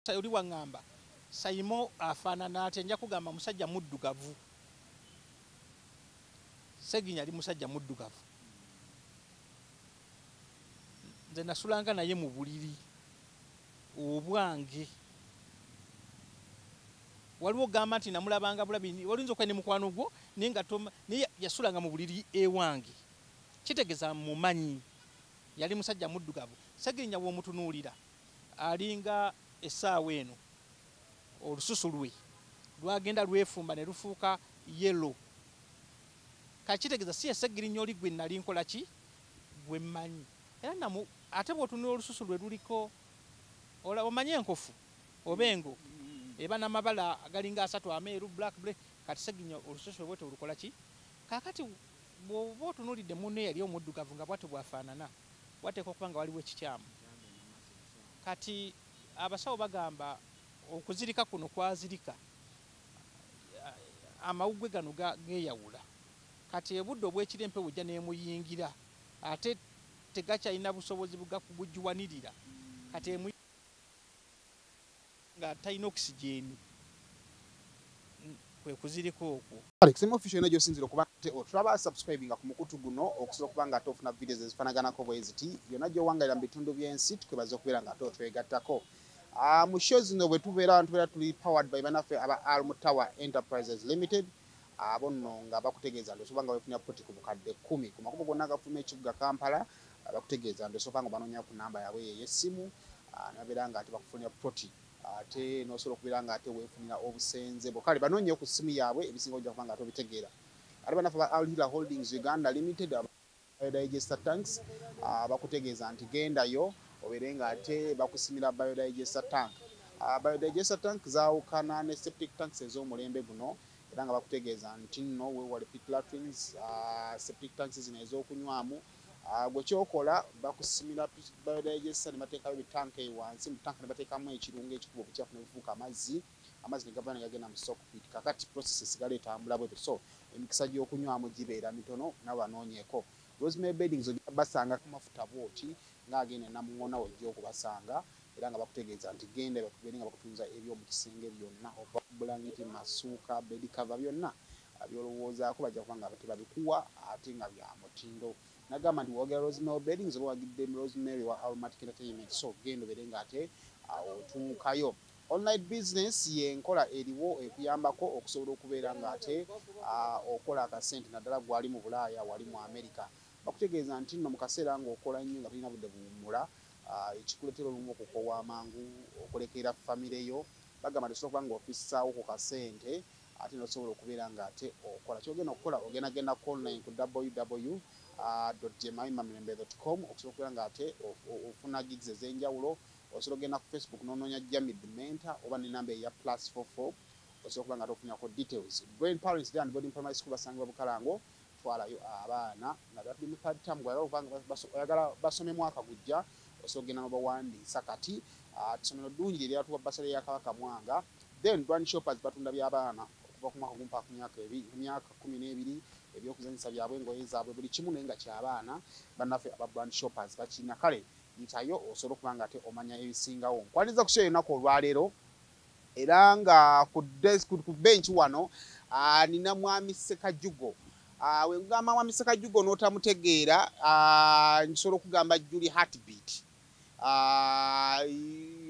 oli wangamba Saimo afaanana ate nja kugamba musajja muddugavu. Seginya ali musajja muddugavu. Nze nasulanga naye mu buliri obwange. Waliwo gamba nti namulabanga bulabi walinza okwa ne mukwano gwo ninga naye yasulanga mu buliri ewange. Kitegeza mumanyi yali musajja muddugavu. Seginya w'omutunuulira alinga essaawa eno olususu lwe lwagenda lwefumba ne lufuuka yellow. Kakitegeza si Segirinnya oli gwe nali nkola ki gwe mmanyi. Era namu ate bw'otunula olususu lwe luliko omanye enkofu oba engo eba n'amabala agalinga asatu ameeru black kati Seginya olususu lwe olukola ki. Kaakati bw'oba otunuulidde munne yali omuddugavu nga bw'atyo bw'afaanana wateekwa okuba nga waliwo ekikyamu. Kati abasawo bagamba okuzirika kuno kwazirika amawuggwe gano geeyawula. Kati ebudde obw'ekiro empewo ejja n'emuyingira ate tegakyalina busobozi bugujjuwanirira. Kati nga talina okisigeni kwe kuzirika okwo. Alex official eno gyosinzira okuba nti otulaba subscribing ku mukutu guno okusobola okuba nga tofuna videos ezifaanaganako bweziti byonna gy'owangalira mu bitundu by'ensi tukwebaza okubeera nga twegattako. Mu show zino bwe tubeera tuli powered by banaffe aba Almu Tower Enterprises Limited. Abo nno nga bakutegeeza nti osobola nga weefunira poti ku bukadde 10 ku makubo gonna agafuluma ekibuga Kampala. Bakutegeeza nti osobola nga banoonya ku namba yaabwe ey'essimu nabeera nga ate bakufunira poti ate n'osobola okubeera nga ate weefunira obusenze bwo. Kale banoonye ku ssimu yaabwe ebisinga ojja kuba nga ate obitegeera. Ate banaffe aba Al Hilal Holdings Uganda Limited Biodigester Tanks bakutegeeza nti gendayo obeere nga ate bakusimira Biodigester Tank. Biodigester Tank zaawukana ne septic tanks ez'omulembe guno era nga bakutegeeza nti nno weewale pit latrines septic tanks zino ez'okunywamu. Gwe kyokola bakusimira Biodigester ne bateekayo ebitanka wansi mu tanka ne bateekamu ekirungo ekikuba obukyafu ne bufuuka amazzi ne gava ne gagenda mu stock pit. Kakati process esigala etambula bwetyo, so emikisa gy'okunywamu gibeera mitono nabo banoonyeeko. Rosemary Beddings ojja basanga ku mafuta bwoti ng'agenda e Namuŋŋona ojja okubasanga era nga bakutegeeza nti genda bakubeere nga bakutunza eby'omu kisenge byonna oba bulangiti masuuka bed cover byonna by'olowoozaako bajja kuba nga babikuwa ate nga bya mutindo. Nagamba nti woogera Rosemary Beddings oba wagidde Rosemary wa Aromatic Entertainment, so genda obeere nga ate otuukayo. Online business y'enkola eriwo ekuyambako okusobola okubeera nga ate okola akasente naddala gwali mu Bulaaya wali mu America. Bakutegeeza nti nno mu kaseera ng'okola nnyo nga tulina budde buwummula ekikuleetera olumu okukoowa amangu okulekera famire yo. Bagamba nti osobola okuba ng'ofissaawo ku kasente ate n'osobola okubeera nga ate okola ky'ogenda okukola ogendagenda ku online ku www.jemaimamirembe.com okusobola okubeera nga ate ofuna gigs ez'enjawulo. Osobola ogenda ku Facebook n'onoonya Jamid Mentor oba n'enamba eya +44 osobola okuba nga ate ofunirako details. Brain Parents Day and Boarding Primary School basangibwa Bukalango. Twalayo abaana nga batuli mu third term oyagala basome mwaka gujja osobola ogenda n'obawandiisa kati ssomero ddungi lye lyatuwa basale ya Kabaka Mwanga. Then Brand Shoppers batunda by'abaana okuva ku mwaka gumu mpaka ku myaka 12 ebyokuzanyisa byabwe engoye zaabwe buli kimu naye nga ky'abaana. Bannaffe aba Brand Shoppers bakirina. Kale yitayo osobola okuba nga ate omanya ebisingawo. Nkwaniza ku show ennaku olwaleero era nga ku bench wano nina Mwami Ssekajugo. We ngamba Mwami Ssekajugo n'otamutegeera nsobola okugamba Julie Heartbeat.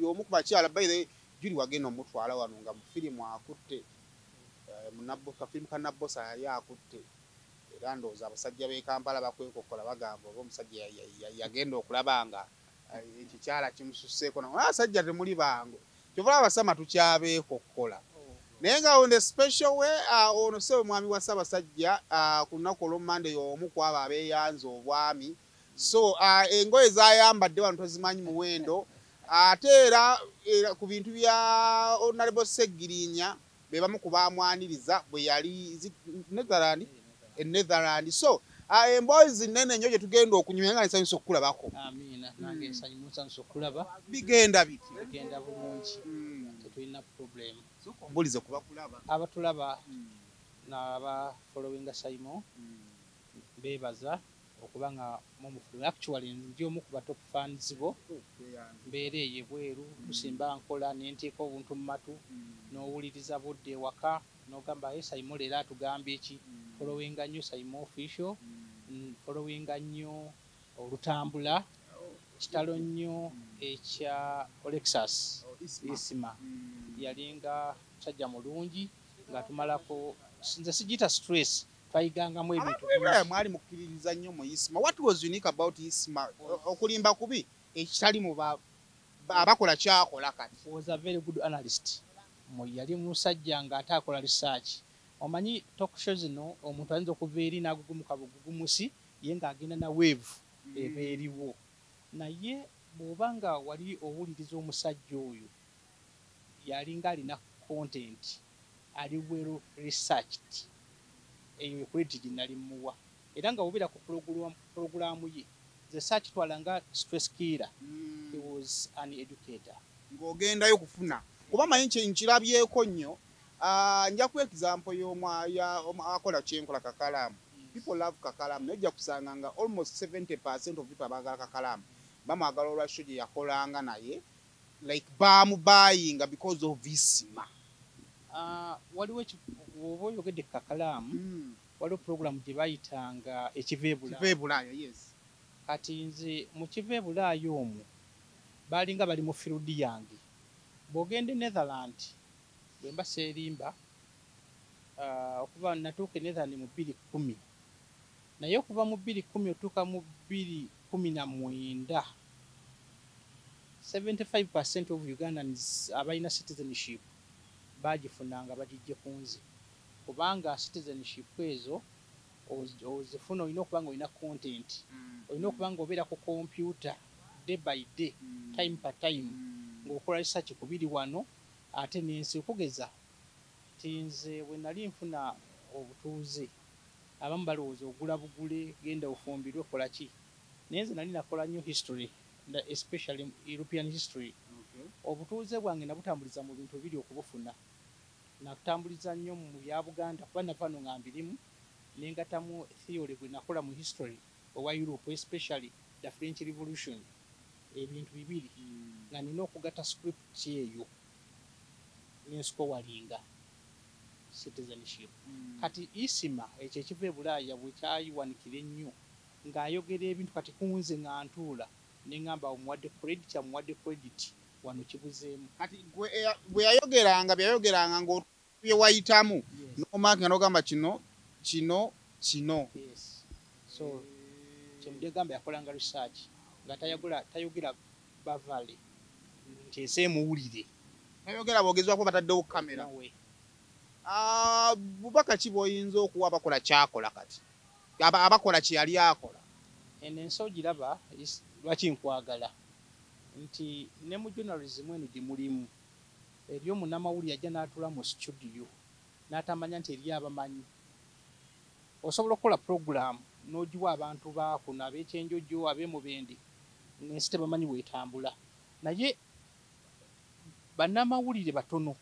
Y'omu ku bakyala by the way Julie wagenda omutwala wano nga mu firimu akutte kafirimu ka Nabbosa yali akutte era ndowooza abasajja b'e Kampala bakwekokkola bagamba oba omusajja yagenda okulaba nga ekikyala kimususseeko abasajja temuli bangu kyova abasama tukyabeekokkola naye nga on the special way ono ssewe mwami wa Ssaabasajja ku lunaku olw'Monday y'omu ku abo abeeyanza obwami. So engoye zayambadde wano tozimanyi muwendo ate era ku bintu bya Honorable Segirinnya be bamu ku baamwaniriza bwe yali Netherland. So emboozi nnene nnyo gye tugenda okunyumya nga nsanyusa okukulabako. Amiina nange nsanyusa okulaba. Bigenda biti? Bigenda bulungi. Tetulina problem. Mbulize kuba kulaba. Abatulaba n'aba following Saimo beebaza okuba nga mumufulu actually ndi omu ku top fans bo mbeera eyo ebweru tusimba nkola nenteeka obuntu mu matu n'owuliriza budde ewaka n'ogamba Saimo leero atugambye ki followinga nnyo Saimo official followinga nnyo olutambula kitalo nnyo ekya Lexus Isima yalinga musajja mulungi ng'atumalako nze sigiyita stress twayigangamu ebintu mwali mukkiririza nnyo mu Isima. What was unique about Isima? Okulimba kubi ekitali mu abakola kyakola kati. Was a very good analyst. Yali musajja ng'ate akola research. Omanyi talk show zino omuntu ayinza okuva eri n'agugumuka bugugumusi ye ng'agenda na wave eba eriwo. Naye bw'oba nga wali owuliriza omusajja oyo yalinga alina content ali well researched. Eyo credit nali muwa era nga wobera ku programu ye the search twalanga stress killer. He was an educator ng'ogendayo kufuna kuba manyi nkirabyeko nnyo. Nja ku example akola kyenkola Kakalamu. People love Kakalamu nojja kusanga nga almost 70% of people abagala Kakalamu bamwagala olwa show gye yakolanga naye like bamubuyinga because of Isima. Waliwo oba oyogedde Kakalamu waliwo program gye bayitanga ekiva ebulaaya. Yes. Kati nze mu kiva ebulaaya omwo balinga bali mu field yange bw'ogenda Netherland bwe mba seerimba okuva natuuka e Netherland mu 2010 naye okuva mu 2010 otuuka mu 2019 75% of Ugandans abalina citizenship bagifunanga bagijje ku nze kubanga citizenship ezo ozifuna olina okuba nga olina content olina okuba nga obeera ku computer day by day time per time ng'okola research ku biri wano ate n'ensi okugeza tinze bwe nali nfuna obutuuze abamu balowooza ogula bugule genda ofumbirwe kola ki naye nze nali nakola nnyo history especially European history. Obutuuze bwange nabutambuliza mu bintu biri okubufuna nakutambuliza nnyo mu bya Buganda kuba navano nga mbirimu nengatamu theory gwe nakola mu history owa Europe especially the French Revolution ebintu bibiri nga nina okugata script eyo nensikowalinga citizenship. Kati Isima ekyo ekiva e Bulaaya bwe kyayiwanikira ennyo ng'ayogera ebintu kati kunze nga ntuula nengamba omuwadde credit wano kibuzeemu. Kati bwe yayogeranga ng'obye wayitamu n'omaka n'ogamba kino. Yes. So kyemudde gamba yakolanga research nga tayogera bavale nti eseemuwulire tayogera bwogezwako bataddewo kamera. Bubaka ki bw'oyinza okuwa abakola kyakola kati abakola kye yali akola? Eno ensi ogiraba lwaki nkwagala nti ne mu journalism eno gye mulimu eri omunnamawulire ajja n'atuula mu studio n'atamanya nti eri abamanyi. Osobola okukola program n'ogiwa abantu baakuno ab'ekyenjojo ab'emubende n'ensi tebamanyi bwetambula naye bannamawulire batono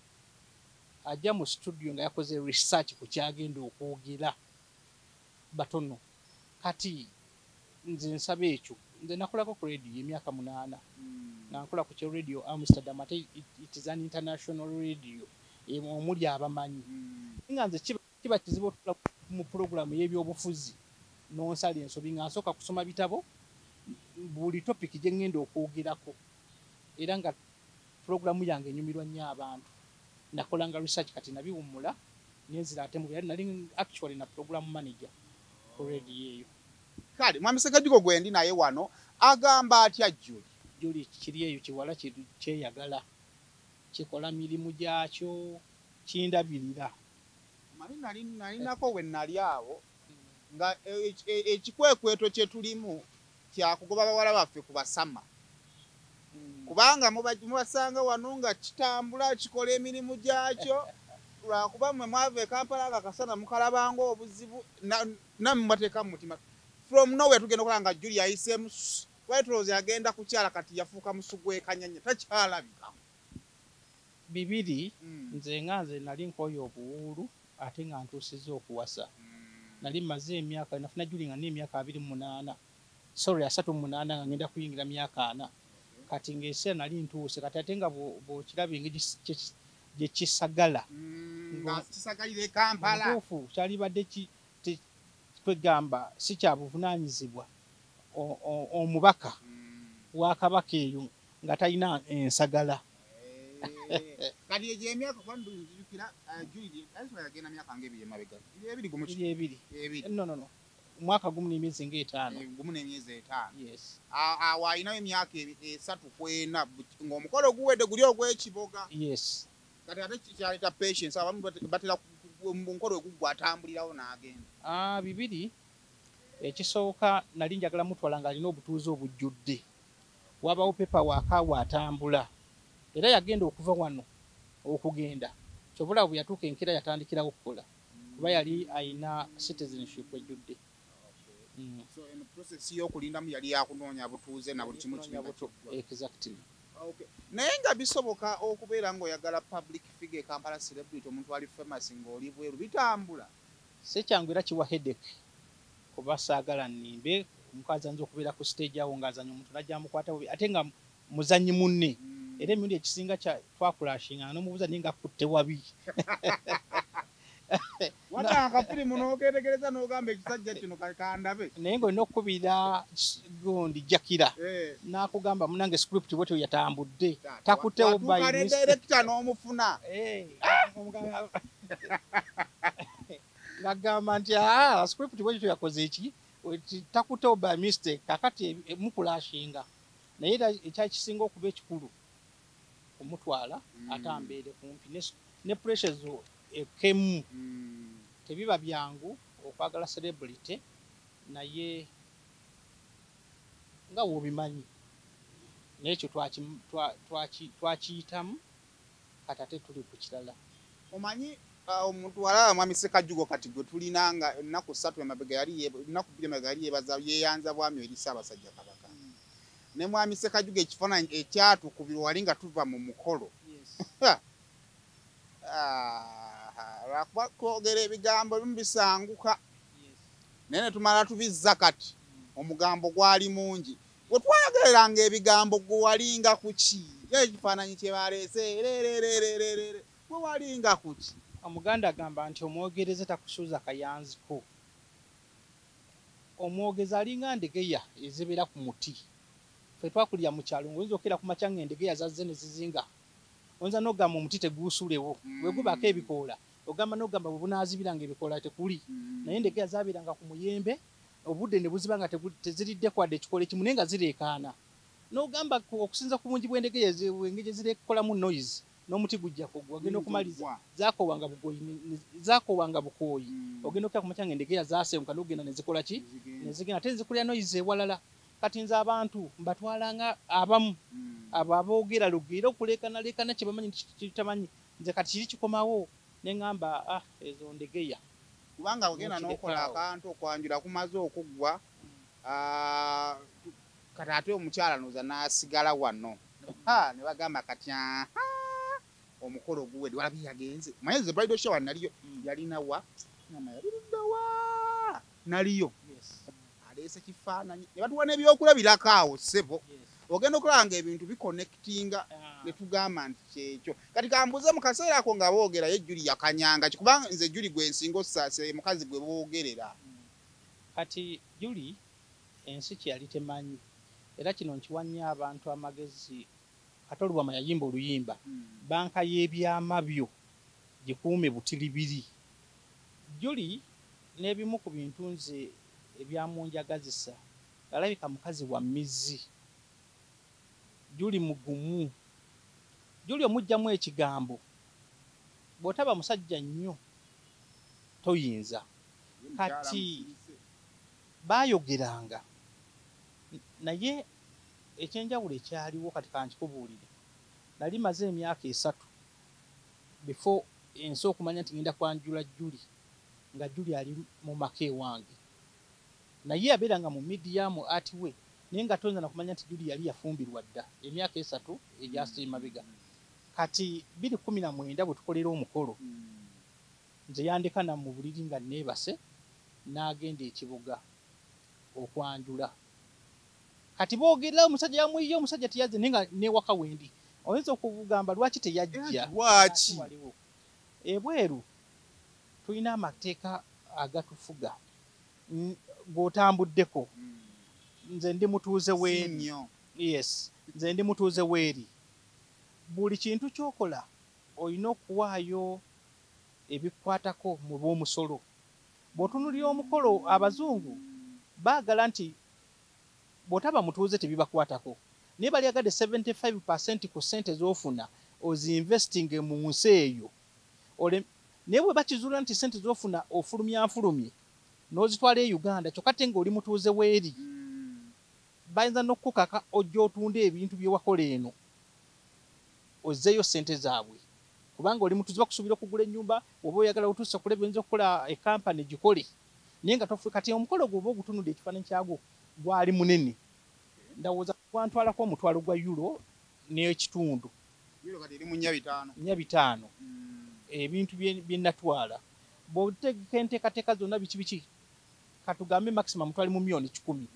ajja mu studio nga yakoze research ku kyagenda okwogera batono. Kati nze nsaba ekyo nze nakolako ku radio emyaka 8 nga nkola ku kya radio Amsterdam ate it is an international radio omuli abamanyi nga nze kiba kizibu otula mu program y'ebyobufuzi n'onsala ensobi nga nsooka kusoma bitabo buli topic gye ngenda okwogerako era nga program yange enyumirwa nnyo abantu nakolanga research kati nabiwummula nenzira ate mu nali actually na program manager ku radio eyo. Kale Mwami Ssekajjuko gwe ndi naye wano agamba atya Juli kiri eyo kiwala kyeyagala kikola mirimu gyakyo kindabirira. Nalinako we nali awo nga ekikwekweto kye tulimu kyakugoba bawala baffe ku basama kubanga mubasanga wano nga kitambula kikola emirimu gyakyo lwakuba mwe mwava e Kampala nga kasana mukalabanga obuzibu nammwe mubateeka mu mutima from nowhere tugenda okola nga Julia ayiseemu White agenda kukyala kati yafuuka musugwe kanyanya takyalabika. Bibiri nze nga nze nali nkoyo obuwuulu ate nga ntuusizza okuwasa nali maze emyaka nafuna Julie nga n'emyaka 28 sorry 38 nga ngenda kuyingira myaka 4 kati ng'eseera nali ntuuse kati ate nga bw'okiraba engeri gye kisagala nga kisagalire Kampala ntuufu kyalibadde twegamba si kya buvunaanyizibwa omubaka wa Kabaka eyo nga talina ensagala. Kati egyo emyaka kwandujukira Julie yagenda myaka ng'ebiri emabega ebiri no mwaka gumu n'emyezi ng'etaano yes awo alinayo emyaka 3 kwena ng'omukolo guwedde guli ogw'ekiboga yes kati ate kyaleeta patience abamu batera omukolo ogugwa atambulirawo n'agenda bibiri ekisooka nali njagala mutwala nga alina obutuuzi obujjudde wabawo pepa waakaawa atambula era yagenda okuva wano okugenda kyobula bwe yatuuka enkera yatandikirawo okukola kuba yali ayina citizenship ejjudde. So in the process y'okulindamu yali yakunoonya butuuze na buli kimu exactly. Okay. Naye nga bisoboka okubeera ng'oyagala public figure Kampala celebrity omuntu ali famous ng'oli bweru bitambula si kyangu era kiwa headache kuba saagala nnimbe omukazi anza okubeera ku stage awo ng'azanya omuntu najja amukwata bubi ate nga muzanyi munne era emirundi ekisinga twakulashinga n'omubuuza naye nga akutte wabi watanga firimu n'oketegereza n'ogamba ekisajja kino kandabe naye ng'olina okukubira gundi jakira n'akugamba munange script bwetyo yatambudde takuttewo director n'omufuna ng'agamba nti script bwetyo yakoze eki takuttewo by mistake kakati mukulashinga naye era ekyakisinga okuba ekikulu omutwala atambeere kumpi ne pressures ekemu tebiba byangu okwagala celebrity naye nga wobimanyi n'ekyo twakiyitamu kati ate tuli ku kirala omanyi omuntu walaba Mwami Ssekajjugo kati gwe tulina nga ennaku 3 emabega ennaku 2 emabega yali yeeyanza bwami eri Ssaabasajja Kabaka ne Mwami Ssekajjugo ekifaananyi ekyatukubirwa wali nga tuva mu mukolo lwakwogera ebigambo ebimu bisanguka naye ne tumala tubizza kati omugambo gwali mungi bwe twayogereranga ebigambo gwe walinga ku ki ekifaananyi kye baleese gwe walinga ku ki omuganda agamba nti omwogereze takusuuza kayanziko omwogezi alinga ndegeya ezibeera ku muti ffe twakulira mu kyalo ng'oyinza okera ku makya ng'endegeya zazze ne zizinga oyinza n'ogamba omuti teguusulewo bwe gubaako ebikoola ogamba n'ogamba bwe bunaazibiranga ebikoola tekuli naye endegeya zaabeeranga ku muyembe obudde ne buziba nga teziridde kwadde ekikoola ekimu naye nga zireekaana n'ogamba okusinza ku bungi bw'endegeya engeri gye zireekolamu noise n'omuti gujja kugwa ogenda okumaliza zaakowanga bukooyi ogenda okera ku makya ng'endegeya zaasenguka n'ogenda ne zikola ki ne zigenda ate zikulira noise ewalala kati nze abantu mbatwalanga abamu abo aboogera lugeera okuleekanaleekana kye bamanyi kitamanyi nze kati kiri kikomawo ne ŋŋamba ezo ndegeya kubanga ogenda n'okola akantu okwanjula kumaze okuggwa kati ate omukyala noza n'asigala wano ne bagamba kati omukolo guwedde walabi yagenze manye ze bridal shower naliyo yalina wa nama yaliddawa naliyo aleese kifaananyi ne batuwa n'ebyokulabirako awo ssebo ogenda okulaba ng'ebintu biconnectinga ne tugamba nti kyekyo kati kambuze mu kaseera ako nga boogera ye Julie yakanyanga kubanga nze Julie gwe nsinga osaase mukazi gwe boogerera kati Julie ensi kye yali temanyi era kino nkiwa nnyo abantu amagezi ate Olubama yayimba oluyimba banka y'ebyama byo gikuume butiribiri Julie n'ebimu ku bintu nze ebyamunjagazisa alabika mukazi wa mizi Julie mugumu Julie omujjamu ekigambo bw'otaba musajja nnyo toyinza kati baayogeranga naye ekyenjawulo ekyaliwo kati kankikubuulire nali maze emyaka 3 before ensi okumanya nti ngenda kwanjula Julie nga Julie ali mu maka ewange naye yabeeranga mu midiyamu ati we naye nga tonza nakumanya nti Julie yali yafumbirwa dda emyaka 3 egyasiima biga kati 2019 bwe tukolera omukolo nze yandeka na mu buliri nga neebase n'agenda ekibuga okwanjula. Kati boogera omusajja yamuyiye, omusajja teyazze nenga newaka wendi. Oyinza okugamba lwaki teyajja? Lwaki? Ebweru tulina amateeka agatufuga g'otambuddeko. Nze ndi mutuuze weeri. Yes, nze ndi mutuuze weeri. Buli kintu ky'okola olina okuwaayo ebikwatako mu b'omusolo. Bw'otunuulira omukolo abazungu baagala nti bw'otaba mutuuze tebibakwatako. Naye balyagadde 75% ku ssente z'ofuna ozi-investing mu nsi eyo. Naye bwe bakizuula nti ssente z'ofuna ofulumya n'ozitwala e Uganda kyokka ate ng'oli mutuuze weeri. Bayinza n'okukaka ojja otunda ebintu bye wakola eno ozzeeyo ssente zaabwe. Kubanga oli mutuuze bakusuubira okugula ennyumba oba oyagala otuusa kuleba oyinza okukola ekampani gikole. Naye nga tofuuka kati omukolo gw'oba ogutunudde ekifaananyi kyagwo gwali munene. Ndowooza gwantwalako omutwalo gwa euro n'ekitundu. Euro kati eri mu 4-5. Ebintu bye natwala. Bw'otegeka enteekateeka zonna biki katugambe maximum twali mu million 10.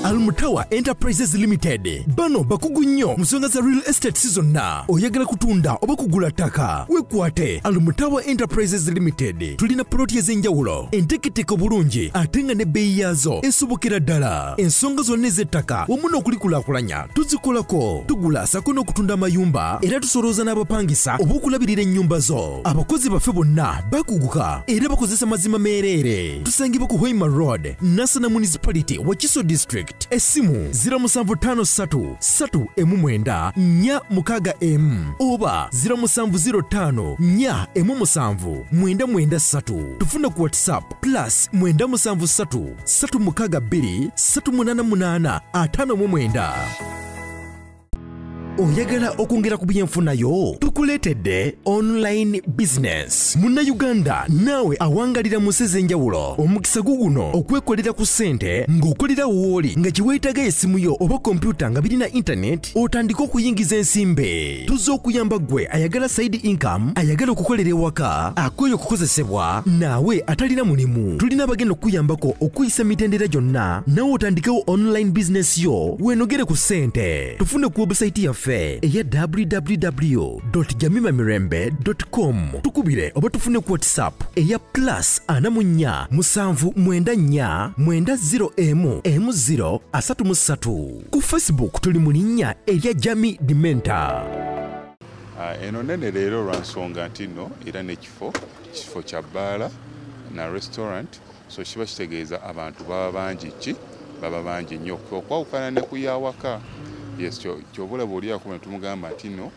Almutawa Enterprises Limited bano bakugu nnyo musonga za real estate zonna. Oyagala kutunda oba kugula ttaka wekwate Almutawa Enterprises Limited. Tulina ploti ez'enjawulo enteeketeeko bulungi ate nga n'ebbeeyi yaazo esobokera ddala. Ensonga zonna ez'ettaka wamu n'okulikulaakulanya tuzikolako. Tugula sako n'okutunda amayumba era tusolooza n'abapangisa oba okulabirira ennyumba zo. Abakozi baffe bonna bakuguka era bakozesa mazima meereere. Tusangibwa ku Hoima Road, Nasana Municipality, Wakiso District. Essimu 0753-449-4 oba 0705-477-993. Tufuna ku WhatsApp +93-362-388-59. Oyagala okwongera ku byenfunayo? Tukuleetedde online business. Munnayuganda naawe awangalira mu nsi ez'enjawulo. Omukisa guno okwekolera ku ssente ng'okolera wooli nga kiweetaga essimu yo oba kompyuta nga birina internet otandika okuyingiza ensimbe. Tuzze okuyamba gwe ayagala side income, ayagala okukolera ewaka, akooye okukozesebwa, naawe atalina mulimu. Tulina abagenda okuyambako okuyisa mitendera gyonna naawe otandikewo online business yo weenogere ku ssente. Tufune ku website yaffe eya www.jamimamirembe.com. Tukubire oba tufune ku WhatsApp eya +4949490M033. Ku Facebook tuli mu linnya erya Jami Dimenta. Eno nene leero lwa nsonga nti nno era n'ekifo kya bbaala na restaurant, so kiba kitegeeza abantu baba bangi nnyo okwawukana ne ku yawaka. Yes, kyobula bw'oliako ne tumugamba nti nno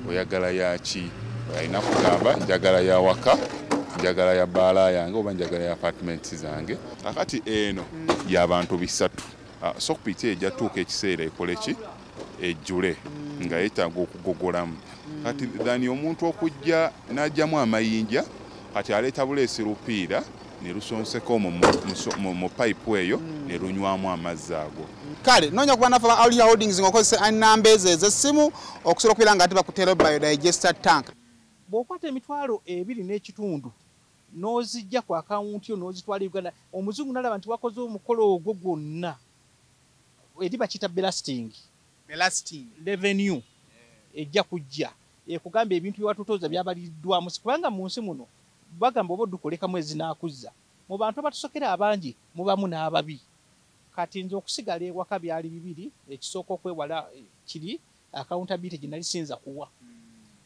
oyagala yaki, alina kugamba njagala ya waka, njagala ya bbaala yange oba njagala ya apartments zange. Kakati eno y'abantu bisatu. So kupita ejja tuuka ekiseera ekole ki ejjule nga yeetaaga okugogolamu. Kati dhani omuntu okujja n'ajjamu amayinja kati aleeta buleesi lupiira ne lusonseko mu pipe eyo ne lunywamu amazzi ago. Kale noonya kuba nafe ba Aulia Holdings ng'okozesa ennamba ezo ez'essimu okusobola okubeera nga ate bakuteera biodigester tank. Bw'okwata emitwalo 2.5 n'ozijja ku akawunti yo n'ozitwala Uganda, omuzungu n'alaba nti wakoze omukolo ogwo gwonna eri bakiyita belasting revenue ejja kujja ekugamba ebintu byewatutoza byabaliddwamu. Kubanga mu nsi muno bagamba oba oddukoleka mwezi n'akuzza. Mu bantu abatusokera abangi mubamu n'ababi. Kati nze okusigala ewaka byali 2, ekisooka okwewala kiri accountability gye nali sinza kuwa.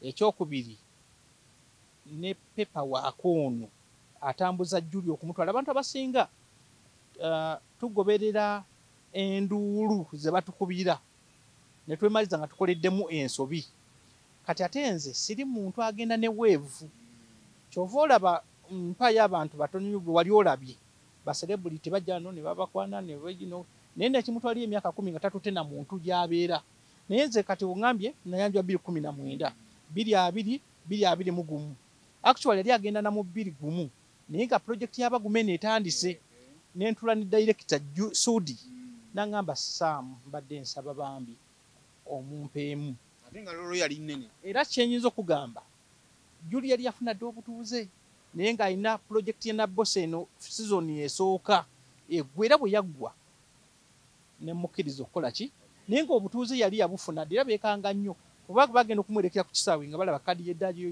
Ekyokubiri ne pepa waakoono atambuza Juli okumutwala. Abantu abasinga tugoberera enduulu ze batukubira ne twemaliza nga tukoleddemu ensobi. Kati ate nze siri muntu agenda ne weevu. Kyova olaba mpa y'abantu batono bwe wali olabye baselebrity bajja no ne babakwana ne wegino naye nekimutwaliye emyaka 10 nga tatutena muntu gy'abeera. Naye nze kati ongambye nayanjwa 2019 220 mu gumu. Actually yali agenda na mu 2 gumu naye nga project y'abagumene etandise n'entula ne director Sudi n'angamba Sam mbadde nsaba bambi omumpeemu. Ate nga lolo yali nnene. Era kyenyinza okugamba Juli yali yafuna dde obutuuze naye ng'alina pulojekiti ye Nabbose eno sizoni esooka eggwera bwe yaggwa ne mukkiriza okukola ki naye ng'obutuuze yali yabufuna ddi era beekanga nnyo kuba bagenda okumwerekera ku kisaawe nga balaba kadi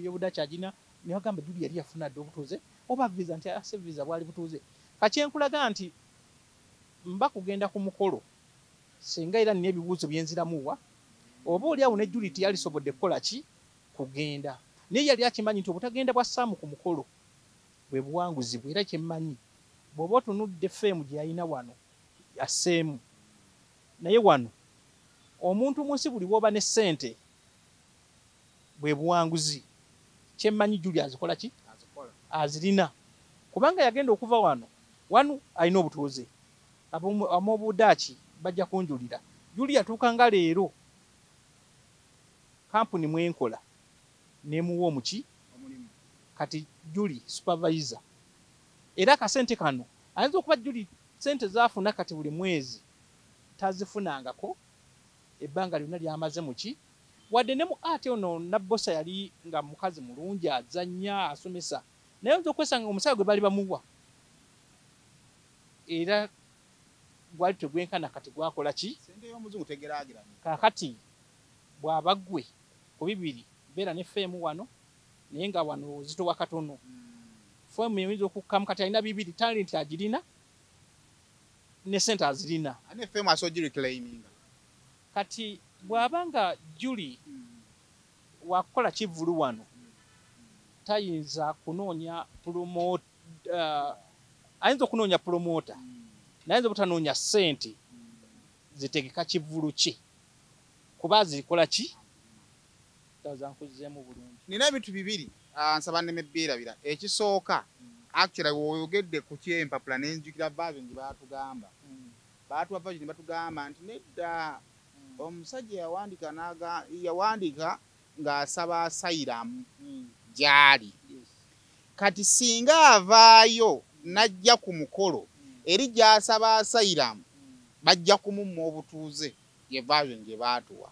y'obuddaaki agina ne bagamba Julie yali yafuna ddi obutuuze oba visa nti ase visa bwali butuuze kakyenkulaga nti mba kugenda ku mukolo singa era nina ebibuuzo bye nziramuwa oba oli awo ne Julie teyalisobodde kukola ki kugenda naye yali akimanyi nti obutagenda bwa Sam ku mukolo bwe buwanguzi bwe era kyemmanyi bw'oba otunudde feemu gye yalina wano aseemu naye wano omuntu munsi buli bw'oba ne ssente bwe buwanguzi kyemmanyi Julie azikola ki azirina kubanga yagenda okuva wano alina obutuuze ab'obuddaaki bajja kunjulira Julie yatuuka nga leero kampuni mwenkola nemuwa omuki kati Julie supervisor era akasente kano ayinza okuba Julie sente zaafuna kati buli mwezi tazifunangako ebbanga lyonna lyamaze muki wadde ne mu ate ono Nabbosa yali nga mukazi mulungi azannya asomesa naye oyinza okwesanga omusaala gwe baali bamuwa era gwali tegwenkana kati gwakola ki kaakati bw'aba ggwe ku bibiri beera ne feemu wano naye nga wano zitowa katono feemu eyinza okukkamu kati alina bibiri talenti agirina ne sente azirina kati bw'aba nga Julie wakukola kivulu wano tayinza kunoonya ayinza okunoonya promota nayinza obutanoonya ssente zitegeka kivulu kye kuba zirikola ki tazankuzeemu bulungi nina ebintu bibiri nsaba nneme beerabira ekisooka actually woyogedde ku kyempapula nenzijukira version gye baatugamba baatuwa version batugamba nti nedda omusajja yawandiika ng'asaba asayiramu gy'ali kati singa avaayo n'ajja ku mukolo eri gy'asaba asayiramu bajja kumumma obutuuze ye version gye baatuwa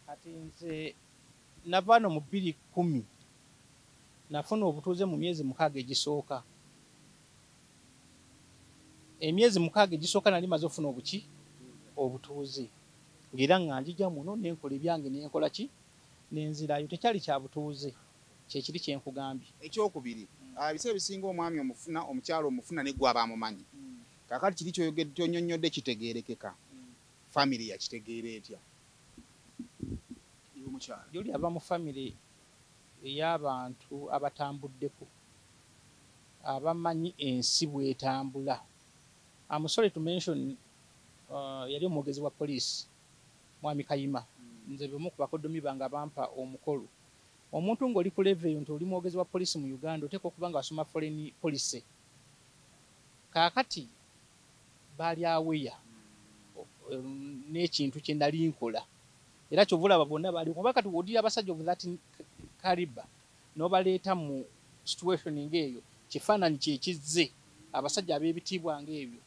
kati nze navaano mu 2010 nafuna obutuuze mu myezi 6 egisooka emyezi 6 egisooka nali maze ofuna obutuuze ng'era nga njija muno nenkola ebyange nenkola ki nenzirayo tekyali kya butuuze kyekiri kyenkugambye ekyokubiri ebiseera ebisinga omwami omufuna omukyalo omufuna ne gwe abamumanyi kaakati kiri kyoyogedde kyonyonnyodde kitegeerekeka family yakitegeera etya Julie ava mu family ey'abantu abatambuddeko abamanyi ensi bw'etambula. I'm sorry to mention yali omwogezi wa poliisi Mwami Kayima nze bemu ku bakodomi bange abampa omukolo omuntu ng'oli ku level eyo nti oli mwogezi wa poliisi mu Uganda oteekwa okuba nga wasoma foreign policy kaakati baali aweya n'ekintu kye nali nkola era kyovulaba bonna baali kuba kati wodira abasajja of that caliber n'obaleeta mu situation ng'eyo kifaananyi kyekizze abasajja ab'ebitiibwa ng'ebyo.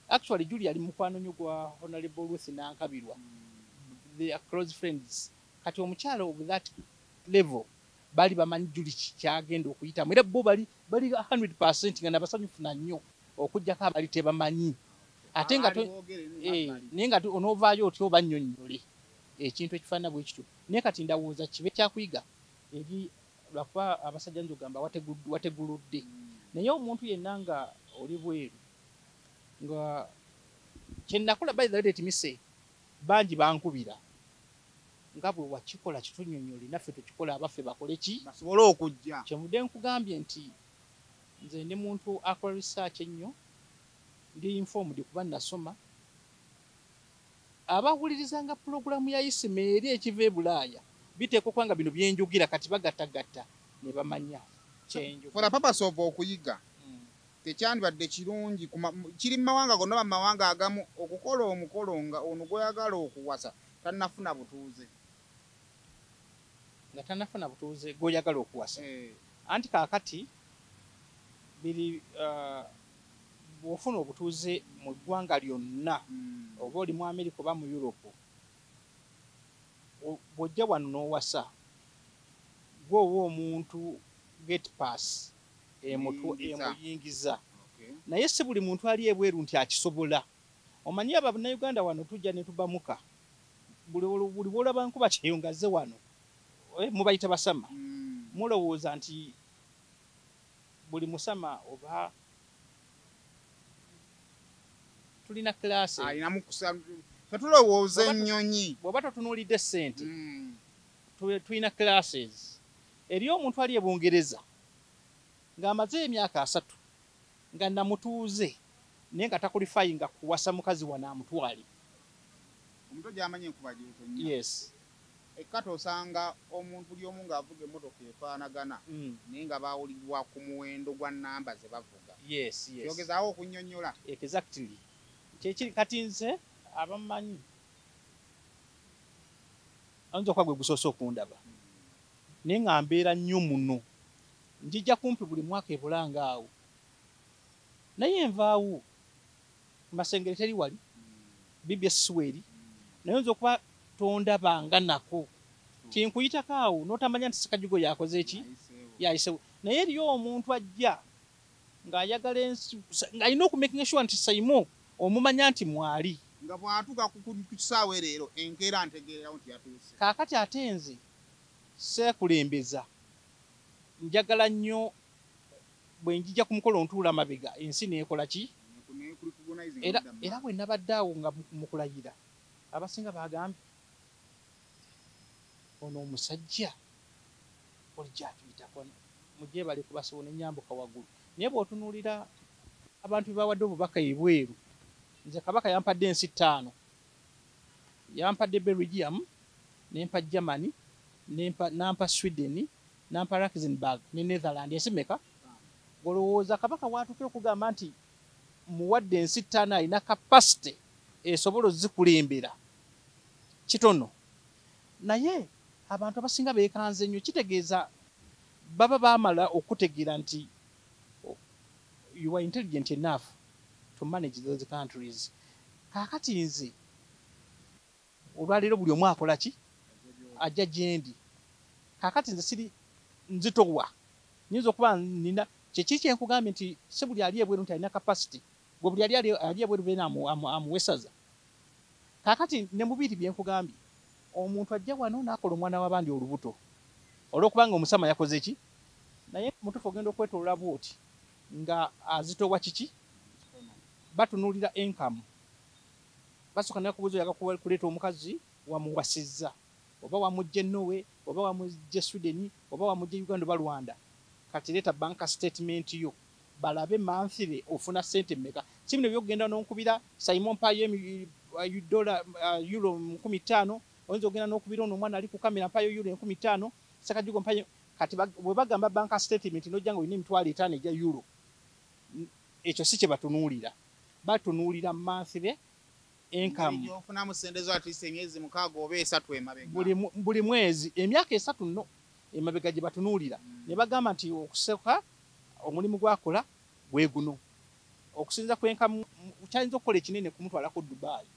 Actually Julie ali mukwano nnyo gwa Honorable Ruth Nankabirwa they are close friends kati omukyalo of that level bali bamanyi Julie kyagenda okuyitamu era bo bali 100% nga nabasanyufu nnyo okugjako abali tebamanyi ate nga naye nga onoovaayo otyo oba nnyonnyole ekintu ekifaanana bwe kityo naye kati ndawooza kibe kyakuyiga eri lwakuba abasajja njogamba wateguludde naye omuntu yenna nga oli bweru nga kyenakola by the way timise bangi bankubira nga bwe wakikola kitunnyonnyole naffe tukikola abaffe bakole ki basobole okujja kyemudde nkugambye nti nze ndi muntu akola research ennyo ndi informed kuba nasoma abawulirizanga pulogulamu ya isima eri ekiva e Bulaaya biteekwa kwanga bino byenjugira kati bagattagatta ne bamanya kyenju for the purpose of okuyiga tekyandibadde kirungi kiri mu mawanga gonna bamawanga agamu okukola omukolo nga ono gweyagala okuwasa tannafuna butuuze gw'oyagala okuwasa anti kaakati biri bw'ofuna obutuuze mu ggwanga lyonna oba oli mu America oba mu Europe bw'ojja wano n'owasa gw'owa omuntu get pass emuyingiza. Okay. Naye si buli muntu ali ebweru nti akisobola. Omanyi Abannayuganda wano tujja ne tubamuka. Buli bwolaba nkuba kyeyongazze wano mubayita basama. Mulowooza nti buli musama oba tulina class alina mukusa tetulowooza ennyonyi bw'oba totunuulidde ssente tulina classes eri omuntu ali e Bungereza ng'amaze emyaka 3 nga namutuuze naye nga takulifayinga kuwasa mukazi wana amutwale. omuntu gy'amanyi enkuba gy'etonnya. Yes. Ekkati osanga omuntu buli omu ng'avuga emmotoka efaanagana naye nga baawulirwa ku muwendo gwa nnamba ze bavuga. Yes. Kyogezaawo okunnyonnyola. Exactly. Kyekiri kati nze abamanyi ayinza okuba gwe gusoose okundaba naye nga mbeera nnyo muno njijja kumpi buli mwaka ebulanga awo naye envaawo Masengere teri wali bibye siweri naye oyinza okuba tondabanga nako tinkuyitako awo n'otamanya nti Sekajugo yakoze eki yayisewo naye eriyo omuntu ajja ng'ayagala ng'alina okumakinga sure nti Saimo omumanya nti mwali nga bw'atuuka ku kisaawe leero enkeera ntegeerawo nti yatuuse. Kaakati ate nze seekulembeza njagala nnyo bwe njija ku mukolo ntuula mabega ensi neekola ki era bwe nabadde awo nga mukulayira abasinga bagambye ono omusajja olijja atuyitako mugyebale kubasibo n'ennyambuka waggulu naye bw'otunuulira abantu bebawadde obubaka ebweru nze kabaka yampadde ensi 5 yampadde Belgium nempa Germany nampa Sweden nampa Luxembourg ne Netherland ensi meka golowooza kabaka waatukira okugamba nti muwadde ensi 5 alina capacity esobola ozikulembera kitono naye abantu abasinga beekanze nnyo kitegeeza baba baamala okutegeera nti you are intelligent enough to manage those countries. Kaakati nze olwaleero buli omu akola ki ajja gyendi kaakati nze siri nzitowa nyinza okuba nina kyekiri kyenkugambye nti si buli ali ebweru nti alina capacity gwe buli ali ebweru beena amuwesaza kaakati ne mubiri byenkugambye omuntu ajja wano n'akola omwana w'abandi olubuto olw'okubanga omusama yakoze ki naye mutufu ogenda okwetolola bwoti nga azitowa kiki batunuulira income basooka nakubuuza oyaga kuleeta omukazi wamuwasizza oba wamugje Norway oba wamugje Sweden oba wamugje Uganda oba Rwanda kati leeta bank statement yo balabe monthly ofuna sente mmeka si bino byokugenda n'okubira Simon mpayo euro 15 oyinza ogenda n'okubira ono omwana ali ku kamera mpayo euro 15 Sekajugo mpayo kati bwe bagamba bank statement n'ojja nga olina emitwalo 5 egya euro ekyo si kye batunuulira batunuulira monthly income ofunamu sente zo at least emyezi 6 oba 3 emabega buli mwezi emyaka 3 nno emabega gye batunuulira ne bagamba nti okusooka omulimu gwakola bwe guno okusinza ku income kyayinza okukola ekinene kumutwalako Dubai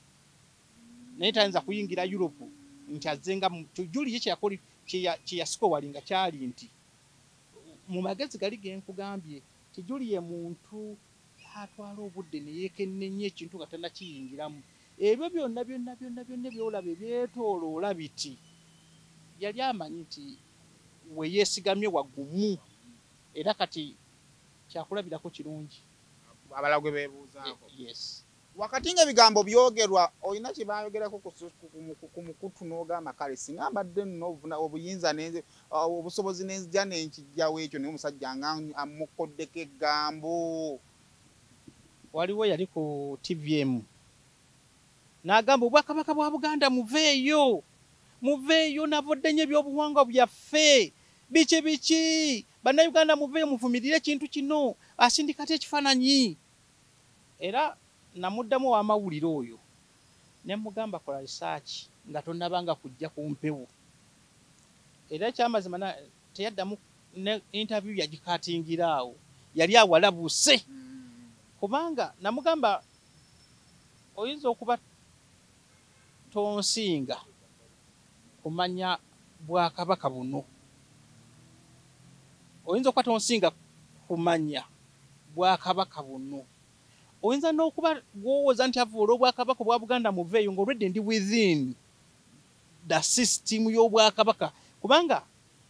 naye tayinza kuyingira Europe nti azenga Juli kye yasikowalinga kyali nti mu magezi gali genkugambye ti Juli ye muntu atwala obudde ne yeekennenya ekintu nga tannakiyingiramu ebyo byonna byolaba ebyetooloola biti yali amanyi nti we yeesigamye wagumu era kati kyakulabirako kirungi abalagwe beebuuzaako. Yes. Wakati ng'ebigambo byogerwa olina kye baayogerako ku mukutu n'ogamba kale singa mbadde nno obuyinza obusobozi n'enzija n'enkijjawo ekyo naye omusajja nga amukoddeko eggambo. Waliwo yali ku TVM n'agamba obwakabaka bwa Buganda muveeyo navodde nnyo ebyobuwangwa byaffe biki bannayuganda muveeyo muvumirire ekintu kino asindikate ekifaananyi era namuddamu ow'amawulire oyo ne mugamba kola research nga tonnabanga kujja ku mpewo era ekyamazima teyaddamu ne interview yagikatingira awo yali awalabuse kubanga namugamba oyinza okuba tonsinga kumanya bwakabaka buno oyinza okuba tonsinga kumanya bwakabaka buno oyinza n'okuba gwowooza nti avuula obwakabaka obwa Buganda muveeyo ng'olwedde ndi within the system y'obwakabaka kubanga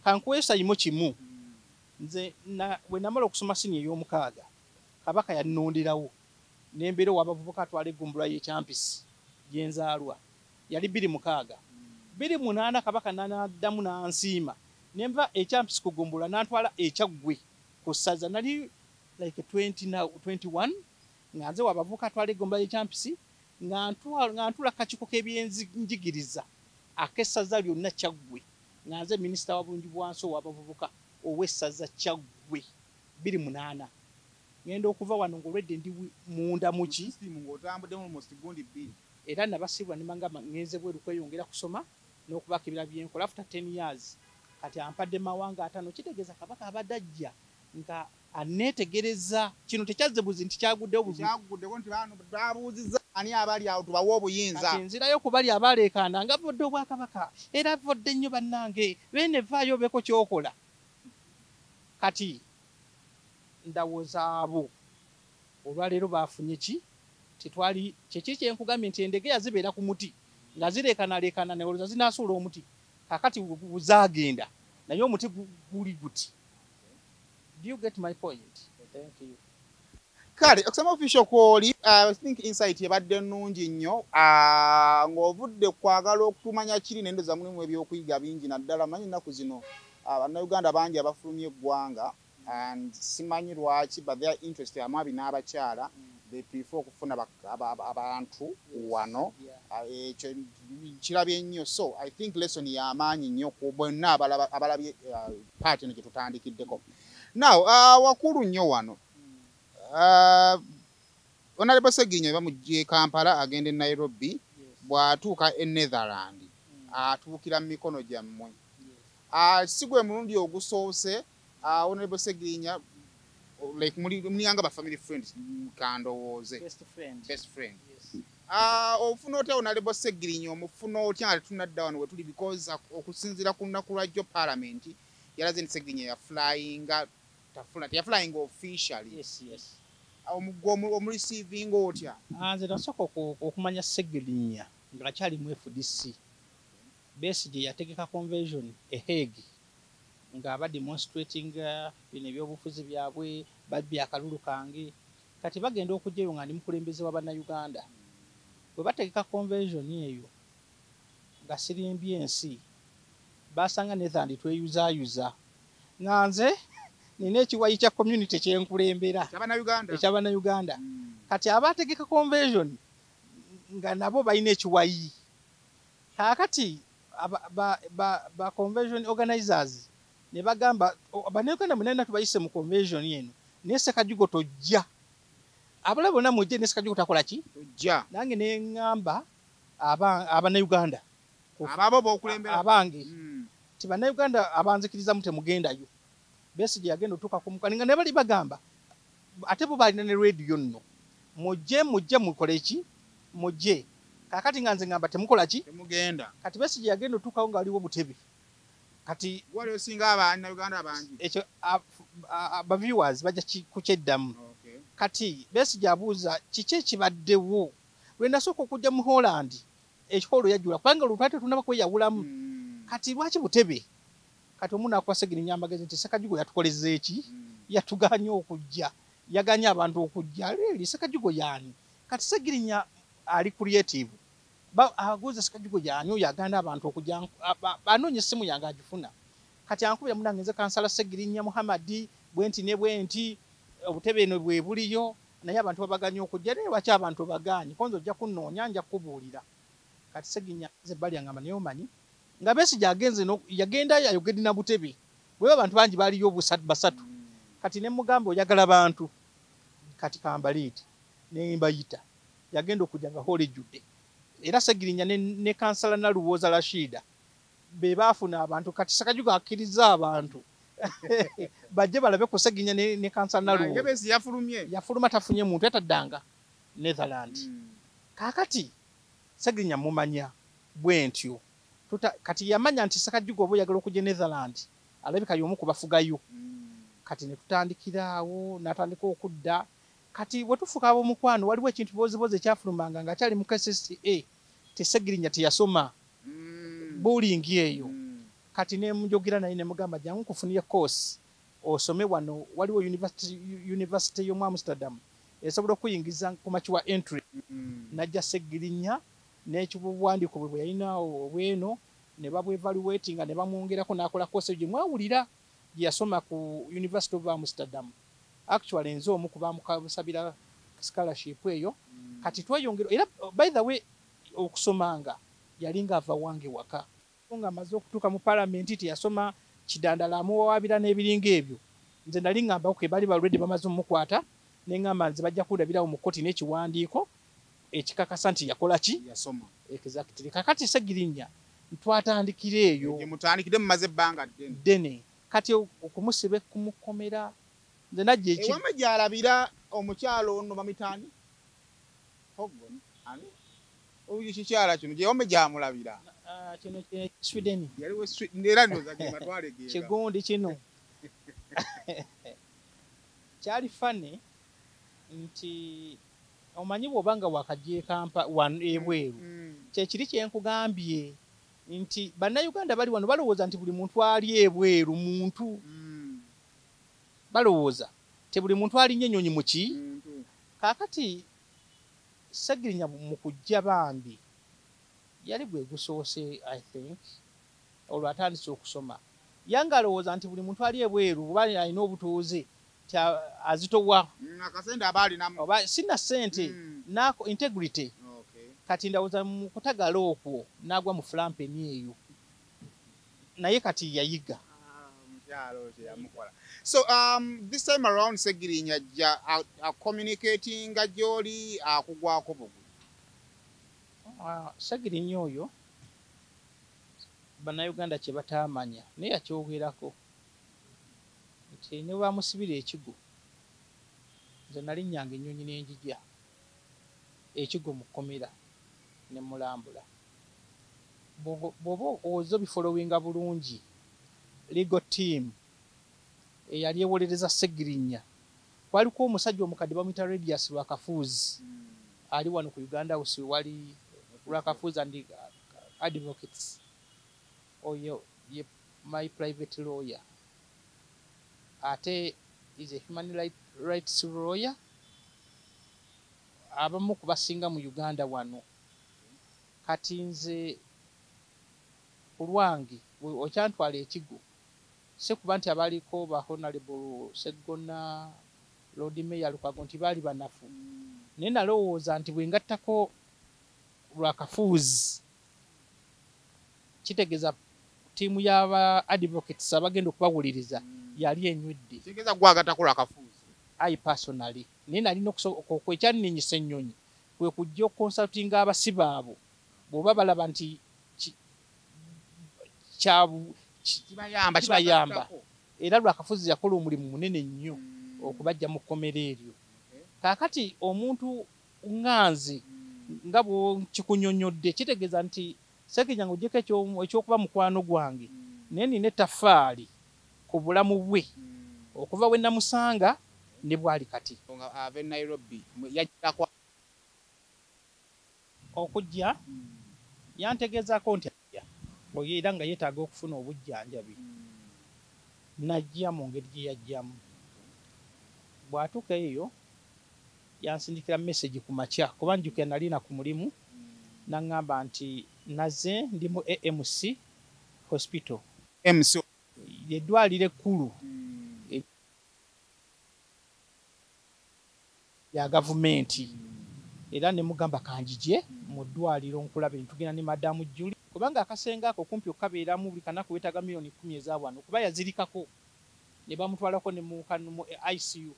kankwesayimo kimu nze bwe namala okusoma sini ey'omukaaga kabaka yannonderawo n'embeera w'abavubuka atwala eggumbulwa y'ekyampisi gyenzaalwa yali 26 28 kabaka n'addamu n'ansiima nenva ekyampisi kugumbulwa n'antwala ekyaggwe ku ssaza nali like 21 nga nze w'abavubuka atwala eggumbulwa y'ekyampisi nga ntula kakiiko k'ebyenjigiriza ak'essaza lyonna Kyaggwe nga nze minisita wa bulungibwansi ow'abavubuka ow'essaza Kyaggwe 28 ngenda okuva wano ng'olwedde ndi munda muki era nabasibwa ne mangamba ngenze bweru kweyongera kusoma n'okubaka ebirala byenkola after 10 years kati ampadde mawanga 5 kitegeeza kabaka abadde ajja nga aneetegereza kino tekyazzebuzi nti kyaguddewo nti babuuzizza ani abali awo tubawe obuyinza kati nzirayo ku bali abaleekaana nga vodde obwakabaka era vodde nnyo bannange beene vaayo beko kyokola kati ndawooza abo olwaleero baafunye ki tetwali kyeki kyenkugambye nti endegeya zibeera ku muti nga zireekanaleekana neolooza zinaasuula omuti kakati buzaagenda naye omuti guli guti. Do you get my point? Thank you. Kale okusema official kwoli I think insight yabadde nnungi nnyo ng'ovudde kwagala okutumanya kiri nendoza mulimu ebyokuyiga bingi naddala manyi ennaku zino bannayuganda bangi abafulumya eggwanga and simanyi lwaki but their interest amabi n'abakyala they prefer okufuna abantu wano ekyo kirabye nnyo so I think lesson y'amaanyi nnyo ku bonna abalabye paati eno gye tutandikiddeko. Now wakulu nnyo wano Honorable Ssegirinnya bamugye Kampala agenda e Nairobi bw'atuuka e Netherland atuukira mu mikono gyammwe si gwe mulundi ogusoose Honorable Ssegirinnya like muliyanga ba family friends kandowooze best friend ofuna otya Honorable Ssegirinnya omufuna otya nga tetunadda wano we tuli because okusinziira ku lunaku lwajjo parliament yalaze nti Ssegirinnya yaflying officially. Yes. Omureceiving otya? Nze nasooka okumanya Ssegirinnya ng'akyali mu FDC. Besigye yategeka convention e Hague ng'aba demonstrating bino ebyobufuzi byabwe babbye akalulu kange kati bagenda okujjayo nga ndi mukulembeze wa bannayuganda. Bwe bategeka convention eyo nga sirimbye ensi basanga Netherland tweyuzaayuza nga nze nina ekiwayi kya community kyenkulembera eky'abannayuganda kati abategeka convention nga nabo balina ekiwayi kakati ba convention organizers ne bagamba bannayuganda mwenna tubayise mu convention eno naye Ssekajugo tojja abala bonna mujje ne Ssekajugo takola ki tojja nange ne ŋŋamba abannayuganda ababo b'okulembera abange ti bannayuganda abanzikirizamu temugendayo Besigye yagenda otuuka ku mukani nga ne bali bagamba ate bo balina ne radio nno mujje mukole ki mujje kakati nga nze ngamba temukola ki temugenda kati Besigye yagenda otuukawo ng'aliwo butebe kati wali osinga abannayuganda abangi ekyo aba viewers bajja kukyeddamu kati Besigye abuuza kiki ekibaddewo lwe nasooka okujja mu Holland ekikolo yajjula kubanga olutwate tunaba kweyawulamu kati lwaki butebe kati omuntu akuwa Ssegirinnya amagezi nti Ssekajugo yatukoleza eki yatuganye okujja yaganye abantu okujja leeri Ssekajugo yaani kati Ssegirinnya ali creative aguze Ssekajugo yaani oyo aganda abantu okujja anoonye essimu yange agifuna kati ankubira munange nze kansala Ssegirinnya Muhammad bwenti ne bwenti obutebe eno bwe buliyo naye abantu babaganye okujja naye lwaki abantu baganye konza ojja kunnoonya nja kubuulira kati Ssegirinnya ze bali angamba naye omanyi nga Besigye agenze yagenda yayogedde na butebe bwe abantu bangi baliyo basatu kati ne mugamba oyagala bantu kati kambaliiti ne mbayita yagenda okujja nga hole judde era Ssegirinnya ne kansala Naluwooza Rashida be baafuna abantu kati Ssekajugo akkiriza abantu bajje balabe ku Ssegirinnya ne kansala Naluwooza yafuluma tafunye muntu yataddanga Netherland kakati Ssegirinnya mumanya bwentyo kati yamanya nti Ssekajugo oba oyagala okujja Netherland alabika y'omu kubafugayo kati ne tutandikira awo n'atandika okudda kati bwe tufuka ab'omukwano waliwo ekintu bozibozi ekyafulumanga nga kyali mu KCCA tesegirinya teyasoma bulingi eyo kati ne munjogira naye ne mugamba jangu kufuniye course osome wano waliwo university y'omu Amsterdam esobola okuyingiza ku makiwa entry najja segirinya n'ekibuwandiiko bwe yalina obweno ne babwevaluating ne bamwongerako n'akola course gye mwawulira gye yasoma ku University of Amsterdam actually nze omu kubamusabira scholarship eyo kati tweyongera era by the way okusomanga yalinga ava wange waka nga amaze okutuuka mu parliament teyasoma kidandala amuwabira n'ebiringa ebyo nze nali ngamba ke bali balwedde bamaze omukwata n'engamba nze bajja kundabirawo mu kkooti n'ekiwandiiko ekikakasa nti yakola ki yasoma exactly kakati segirinya twatandikira eyo mutandikire mumaze ebbanga ddene kati okumusiba kumukomera nze najja ewama gyalabira omukyalo ono bamitani Hoggon ani oyo kikyala kino gyewama gyamulabira kino Sweden yaliwo era ndoza matwale gega kigundi kino kyali fane nti omanyi bw'obanga wakajje kampa ebweru kyekiri kyenkugambye nti bannayuganda bali wano balowooza nti buli muntu ali ebweru muntu balowooza te buli muntu alinnya ennyonyi muki kaakati segirinya mu kujja bambi yali gwe gusoose I think olwo atandise okusoma yange alowooza nti buli muntu ali ebweru oba alina obutuuze azitowa akasente abaali namu oba sina ssente nako integrity kati ndawooza mu kutagala okwo n'agwa mu flampeni eyo naye kati yayiga so this time around segirinya ja communicating gyoli akugwako bugwe segirinya oyo bannayuganda kye bataamanya naye yakyogerako nti ne bamusibira ekigo nze nalinnyanga ennyonyi n'enjija ekigo mu kkomera ne mulambula bw'oba ozo bifolowinga bulungi legal team eyali ewolereza segirinya kwaliko omusajja omukadde bamuyita Radius Lwakafuzi ali wano ku Uganda House wali Lwakafuzi and advocates oyo ye my private lawyer ate is a human rights lawyer abamu kubasinga mu Uganda wano kati nze kulwangi okyantwala ekigo se kuba nti abaliko ba Honorable Segona Lord Mayor Lukwago nti baali banafu naye nalowooza nti bwe ngattako Lwakafuzi kitegeeza tiimu y'aba advocates abagenda okubawuliriza yali enywedde kitegeeza gwagattako Lwakafuzi I personally naye nalina okwekyanninyisa ennyonyi kwe kujja okonsultinga abasibe abo bw'oba balaba nti kibayamba era Lwakafuzi yakola omulimu munene nnyo okubajja mu kkomera eryo kaakati omuntu ŋŋanzi nga bw'kikunyonyodde kitegeeza nti segirinya ng'oggyeko ekyokuba mukwano gwange naye nina ettaffaali ku bulamu bwe okuva we namusanga ne bwali kati ave Nairobi yajjako okujja yantegeezaako nti oyo era nga yeetaaga okufuna obujjanjabi najja mu ngeri gye yajjamu bw'atuuka eyo yansindikira message ku makya kuba njukira nalina ku mulimu n'aŋŋamba nti naze ndi mu AMC hospital eddwaliro ekkulu ya gavumenti era ne mugamba kanjije mu ddwaliro nkulabe ntugenda ne madamu Julie kubanga akasenga ako kumpi okabeeramu buli kanaku weetaaga milioni 10 ez'awano kuba yazirikako ne bamutwalako ne mu ICU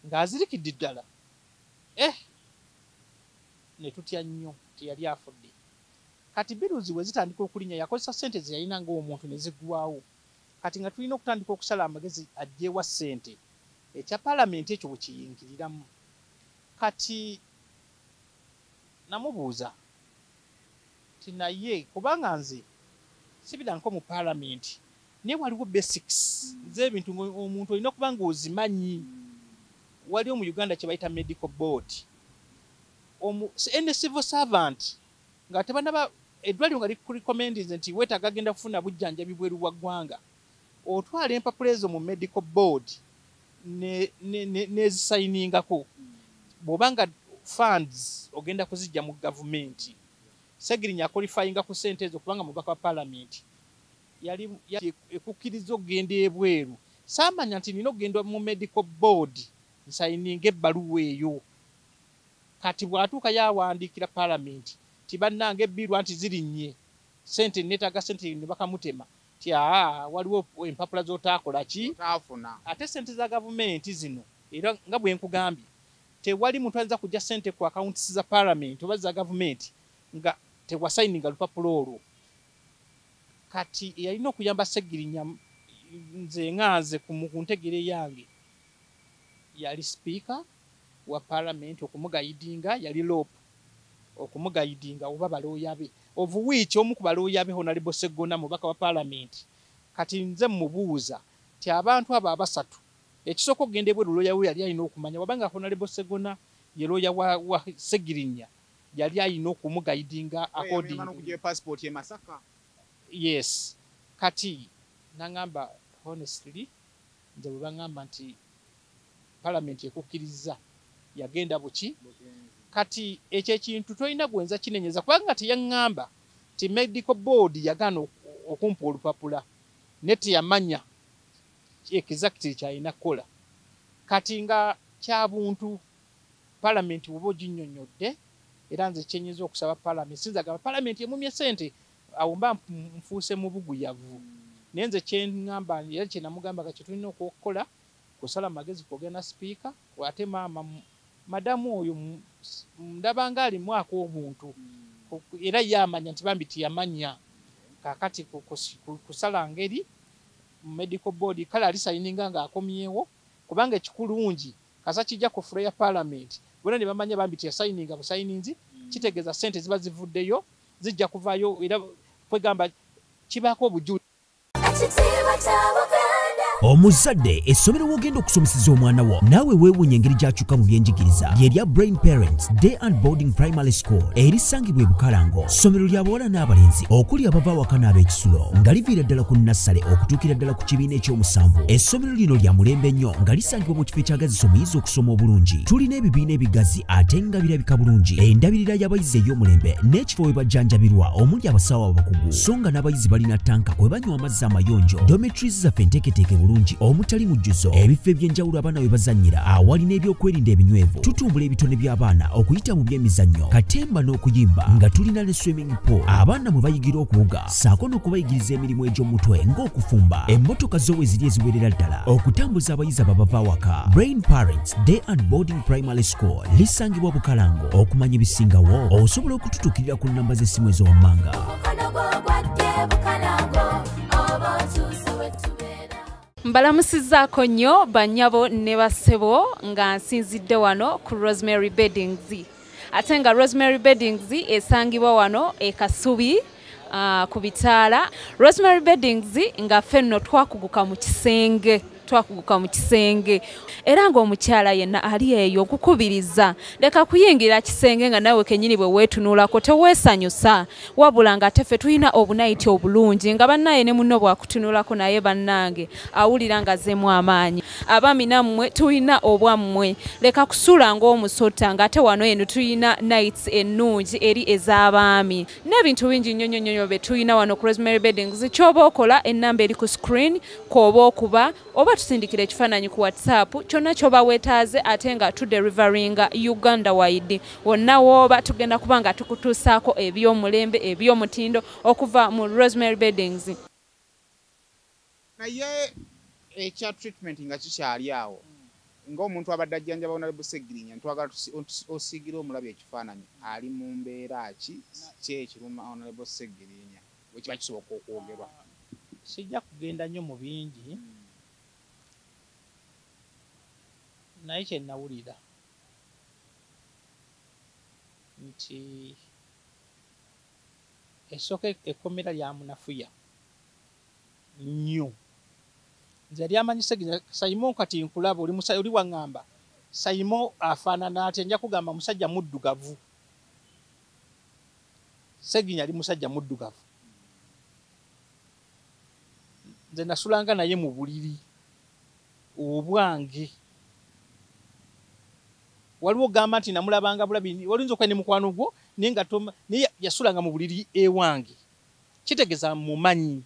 ng'azirikidde ddala ne tutya nnyo teyali afudde kati biruzi we zitandika okulinnya yakozesa ssente ze yalina ng'omuntu ne ziggwawo kati nga tulina okutandika okusala amagezi ajjeewa ssente ekya paalamenti ekyo bwe kiyingiriramu kati namubuuza ti naye kubanga nze sibiranko mu paalamenti naye waliwo basics z'ebintu omuntu olina okuba ng'ozimanyi. Waliwo mu Uganda kye bayita medical board. Any civil servant nga tebanaba eddwaliro nga likurecommendinze nti weetaaga genda kufuna bujjanjabi bweru wa ggwanga, otwala empapula ezo mu medical board n'ezisayiningako. Bw'oba nga funds ogenda kuzijja mu gavumenti, Segirinya akwalifayinga ku ssente ezo kubanga mubaka wa paalamenti yali ekukkiriza okugenda ebweru. Saamanya nti nina okugenda mu medical board nsayininga ebbaluwa eyo. Kati bw'atuuka yawandiikira paalamenti ti bannange ebbirwa nti zirinnye ssente neetaaga ssente ne bakamutema ti waliwo empapula z'otaakola ki ate ssente za gavumenti zino era nga bwe nkugambye tewali muntu ayinza kujja ssente ku akawunti za paalamenti oba za gavumenti nga tewasayininga lupapula olwo. Kati yalina okuyamba Segirinya nze nganze ku ntegere yange yali sipiika wa paalamenti okumugayidinga, yali lopu okumugayidinga oba balooya be ovuwiiki omu ku balooya be Honorable Sseggona mubaka wa paalamenti. Kati nze mmubuuza ti abantu abo abasatu ekisooka okugenda ebweru looya we yali alina okumanya wabanga Honorable Sseggona ye looya wa Segirinya yali alina okumugayidinga according passport ye Masaka. Yes. Kati nangamba honestly nze bwe bangamba nti paalamenti ekukkiriza yagenda buki. Kati ekyo ekintu tolina gwenza kinenyeza kubanga teyaŋŋamba ti medical board yagaana okumpa olupapula ne teyamanya exactly kyalina kukola. Kati nga kyabuntu paalamenti bw'oba oginnyonnyodde era nze kyenyiza okusaba paalamenti sinza gamba paalamenti emumye ssente awo mba nfuuse mu buguyavu. Naye nze kyeŋŋamba era kye namugambaga kye tulina okukola kusala magezi kwogera na sipiika ate maama madamu oyo ndabanga alimu ak'obuntu era yamanya nti bambi tiyamanya. Kakati kusala ngeri medical board kale alisayininga ng'akomyewo kubanga ekikulungi kasa kijja ku fula ya paalamenti bonna ne bamanya bambi tiyasayininga busayininzi kitegeeza ssente ziba zivuddeyo zijja kuvaayo era kwegamba kibaako obujulizi. Omuzadde essomero wogenda okusomeseza omwana wo naawe weewuunya engeri gy'akyuka mu byenjigiriza ly'erya Brain Parents Day and Boarding Primary School erisangibwa e Bukalango. Ssomero lya bawala n'abalenzi okuli abava awaka n'ab'ekisulo nga liviira ddala ku nnassale okutuukira ddala ku kibiina eky'omusanvu. Essomero lino lya mulembe nnyo nga lisangibwa mu kifo ekyagazisa omuyizi okusoma obulungi. Tulina ebibiina ebigazi ate nga birabika bulungi, endabirira y'abayizi ey'omulembe n'ekifo we bajjanjabirwa omuli abasawo abakugu so nga n'abayizi balina tanka kwe banywa amazzi amayonjo. Dormitories zaffe nteeketeeke bulungi omutali mujjuzo, ebifo eby'enjawulo abaana we bazannyira awali n'ebyokwerinda ebinywevu. Tutumbula ebitone by'abaana okuyita mu by'emizannyo, katemba n'okuyimba nga tulina ne swimming pool abaana mwe bayigira okuwuga ssaako n'okubayigiriza emirimu egy'omutwe ng'okufumba. Emmotoka zo we ziri eziwerera ddala okutambuza abayizi ababava awaka. Brain Parents Day and Boarding Primary School lisangibwa Bukalango. Okumanya ebisingawo osobola okututukirira ku nnamba z'essimu ez'owammanga. Mbalamusizaako nnyo bannyabo ne bassebo nga nsinzidde wano ku Rosemary Beddings. Ate nga Rosemary Beddings esangibwa wano e Kasubi ku Bitaala. Rosemary Beddings nga ffenno twakuguka mu kisenge era ng'omukyala yenna ali eyo okukubiriza leka kuyingira kisenge nga nawe kenyini bwe weetunuulako teweesanyusa wabula nga teffe tulina obunayiti obulungi nga bannaye ne munno bwakutunuulako naye bannange awulira nga zeemu amaanyi. Abaami nammwe tulina obwammwe leka kusula ng'omusota ng'ate wano eno tulina nights ennungi eri ez'abaami n'ebintu bingi nnyo bye tulina wano ku Rosemary Beddings. Ky'oba okola ennamba eri ku screen kw'oba okuba oba tusindikira ekifaananyi ku WhatsApp kyonna ky'oba weetaaze ate nga tuderivaringa Uganda wide. Wonna w'oba tugenda kuba nga tukutuusaako eby'omulembe eby'omutindo okuva mu Rosemary Beddings. Naye ekya treatment nga kikyali awo ng'omuntu abadde ajjanjaba Honorable Segirinya ntwagala osiigire omulabi ekifaananyi ali mu mbeera ki ekiruma Honorable Segirinya bwe kiba kisoboka okwogerwa. Sijja kugenda nnyo mu bingi naye kye nawulira nti esooka ekkomera lya munafuya nnyo nze yali amanyi Sseginya Simon kati nkulaba oli waŋŋamba Simon afaanana ate nja kugamba musajja muddugavu Sseginya ali musajja muddugavu nze nasulanga naye mu buliri obwange waliwo gamba nti namulabanga bulabi walinza okuba ne mukwano gwo naye yasulanga mu buliri ewange kitegeeza mumanyi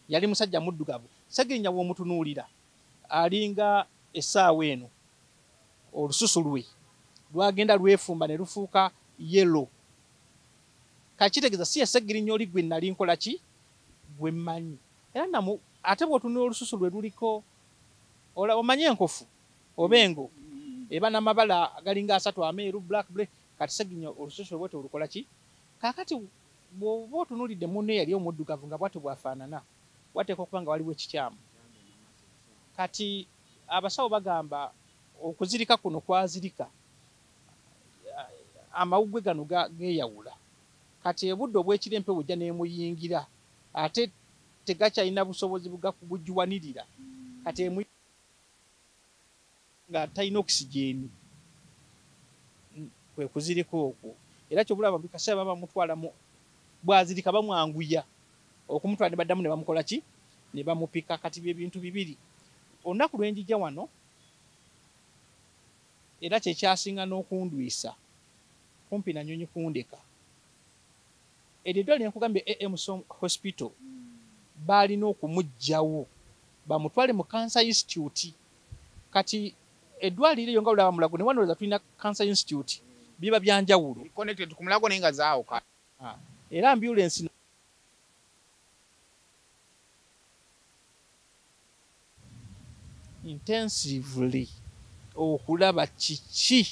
yali musajja muddugavu Sseginya bw'omutunuulira alinga essaawa eno olususu lwe lwagenda lwefumba ne lufuuka yellow kakitegeeza si Sseginya oli gwe nali nkola ki gwe mmanyi era ate bw'otunula olususu lwe luliko omanyi enkofu oba engo eba n'amabala agalinga asatu ameeru black kati Sseginya olususu lwe bwete olukola ki kaakati bw'oba otunuulidde munne yali omuddugavu nga bwate bwafaanana wateeka okuba nga waliwo ekikyamu kati abasawo bagamba okuzirika kuno kwazirika amawuggwe gano geeyawula kati ebudde obw'ekiro empewo ejja n'emuyingira ate tegakyalina busobozi bugujjuwanirira kati nga talina okisigeni kwe kuzirika okwo era kyobulaba buli kaseera baba bamutwalamu bwazirika bamwanguya okumutwala ne baddamu ne bamukola ki ne bamupika kati byebintu bibiri olunaku lwenjija wano era kyekyasinga n'okundwisa kumpi na Nyonyi kundeka eryo eddwaliro ly'enkugambye AMC Hospital baalina okumuggyawo bamutwale mu Cancer Institute kati eddwaliro eryo nga bulaba Mulago ne wano tulina Cancer Institute biba byanjawulo connected ku Mulago naye nga zaawuka era ambulance intensively okulaba kiki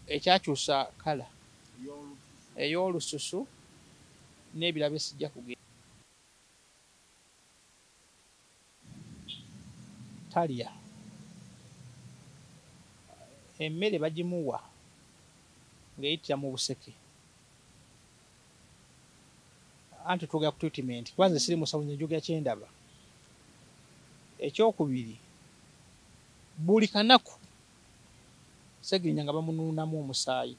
ekyakyusa kala ey'olususu n'ebirabo sijja kugenda talya emmere bagimuwa ng'eyitira mu buseke anti twogera ku treatment kwanza siri musawo njogera kyendaba ekyokubiri buli kanaku Sseginya nga bamunuunamu omusaayi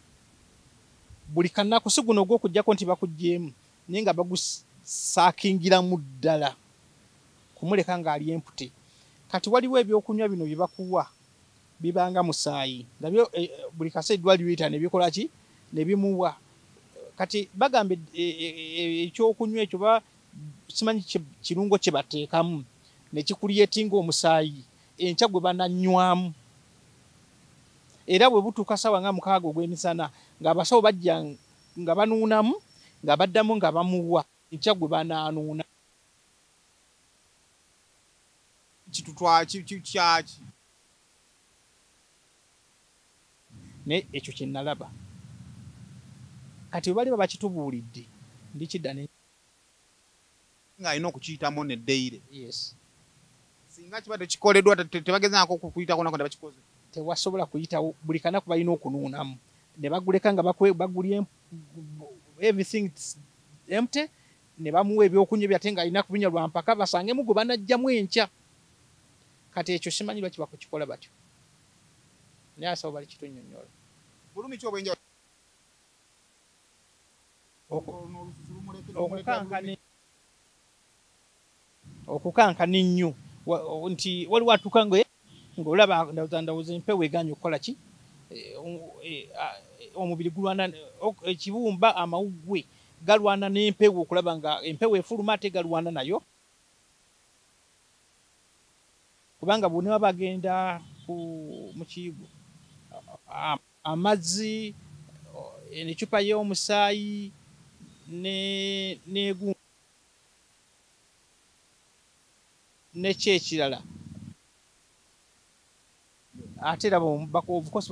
buli kanaku si guno ogw'okuggyako nti bakuggyemu naye nga bagusaakingiramu ddala kumuleka ng'ali empute kati waliwo ebyokunywa bino bye bakuwa bibanga musaayi nga buli kaseera eddwaliro lyita ne bikola ki ne bimuwa kati bagambe ekyokunywa ekyo simanyi kirungo kye bateekamu ne kikulyetinga omusaayi enkya gwe bananywamu era bwe butuuka sawa nga 6 ogw'emisana ng'abasawo bajja nga banuunamu nga baddamu nga bamuwa enkya gwe banaanuuna kyaki naye ekyo kye nalaba kati bwe bali bakitubuulidde ndikidda ng'alina okukiyitamu neddeyire yes singa kiba tekikoleddwa tebagezaako okukuyitako nako tebakikoze tewasobola kuyitawo buli kanaku balina okunuunamu ne baguleka nga bagulye everything empty ne bamuwa ebyokunywa byate nga alina kubinya lwampaka basangemu gwe banajjamu enkya kati ekyo simanyi lwaki bakukikola batyo naye asawo bali kitunnyonnyola bulumi ki obwenjawulo okukankana ennyo nti waliwo atuuka ng'olaba ndowooza empewo eganya okukola ki omubiri gulwana ekibumba amawuggwe galwana n'empewo okulaba nga empewo efuluma ate galwana nayo kubanga bonna bagenda mu kiyigo amazzi ecupa y'omusaayi nekyekirala ate era obukosi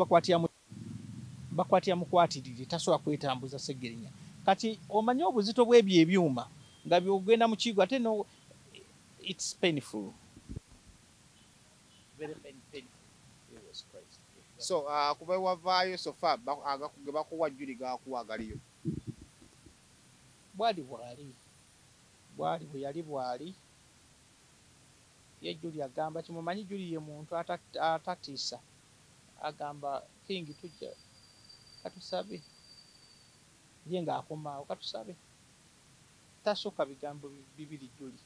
bakwatira mukwatirire tasobola kwetambuza Sseginya kati omanyi obuzito bw'ebyo ebyuma nga byogenda mu kiyigo ate no it's painful very painful. So kuba wavaayo sofa ge bakuwa jjuli gakuwa agaliyo bwali bwe yali bwali ye Juli agamba kimumanyi Juli ye muntu atatiisa agamba King tujja katusabe ye ng'akomaawo katusabe tasooka bigambo bibiri Juli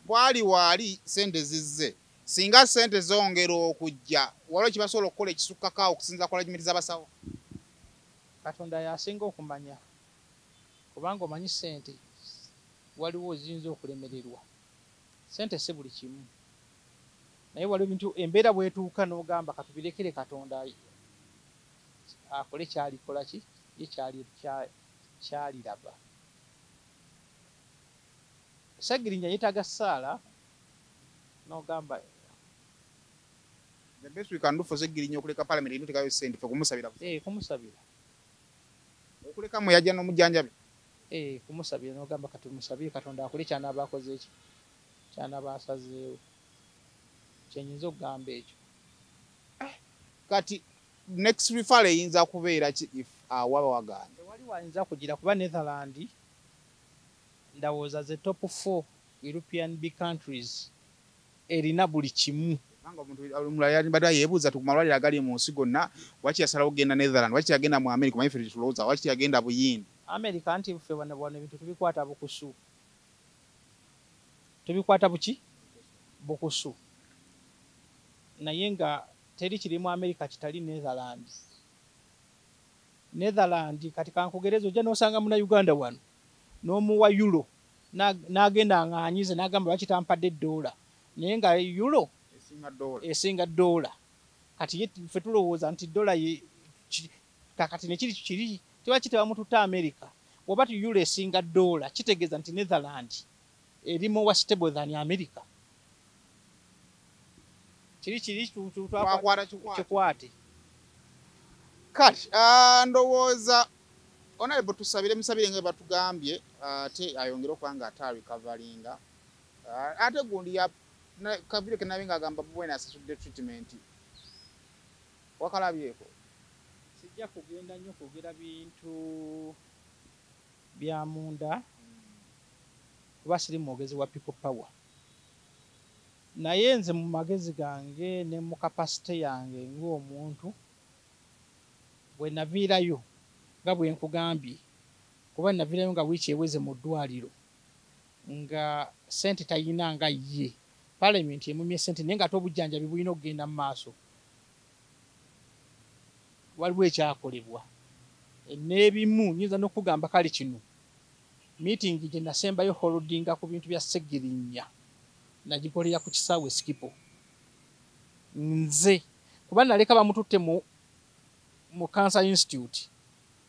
bwali sente zizze singa sente zongera okujja waliwo kibasobola okukola ekisukkako okusinza ku lagimenti z'abasawo Katonda yasinga okumanya kubanga omanyi sente waliwo ziyinza okulemererwa sente si buli kimu naye waliwo ebintu embeera bwetuuka n'ogamba katubirekere Katonda akole kyalikola ki ye kyaliraba Ssegirinya yeetaaga Saala n'ogamba the best we can do for Ssegirinya okuleka parliament ino tekayo sente fe kumusabira kumusabira okuleka mu yajja n'omujjanjabi kumusabira n'ogamba katumusabire Katonda akole kyanaaba akoze eki kyanaaba asazeewo kyenyinza okugamba ekyo kati next referral eyinza kubeera ki if waba wagaana wali wayinza kugira kuba Netherland ndawooza the top 4 European big countries erina buli kimu kubanga omuntu omulala yalibadde yeebuuza ku malwaliro agali mu nsi gonna waki yasalawo kugenda Netherland waki yagenda mu America manyi ffe tulowooza waki yagenda Buyindi America anti ffe bano ebintu tubikwata bukusu tubikwata bukusu naye nga teri kiri mu America kitali Netherland kati kankugereza ojja n'osanga muna Uganda wano n'omuwa euro n'agenda ng'anyize n'agamba lwaki tampadde $, naye nga euro esinga $. Kati ffe tulowooza nti $, kakati ne kiri tiba kitebamututta America woba ti euro esinga $, kitegeeza nti Netherland eri more stable than America. Kiri kikwate kati ndowooza Honorable tusabire musabire nga batugambye ate ayongera okwanga atarikavalinga ate gundi ya kavire kenabenga agamba bwena asasudde treatment wakalabyeko sijja kugenda nnyo kwogera bintu bya munda kuba siri mwogezi wa people power naye nze mu magezi gange ne mu kapasite yange ng'omuntu bwe naviirayo nga bwe nkugambye kuba naviirayo nga wiiki eweze mu ddwaliro nga sente tayina nga ye palamenti emumye sente naye nga ate obujjanjabi bulina okugenda mu maaso waliwo ekyakolebwa n'ebimu nyinza n'okugamba kale kino miitingi gye nasembayo holdinga ku bintu bya Ssegirinya nagikolera ku kisaawe Skipo nze kuba naleka bamututte mu Cancer Institute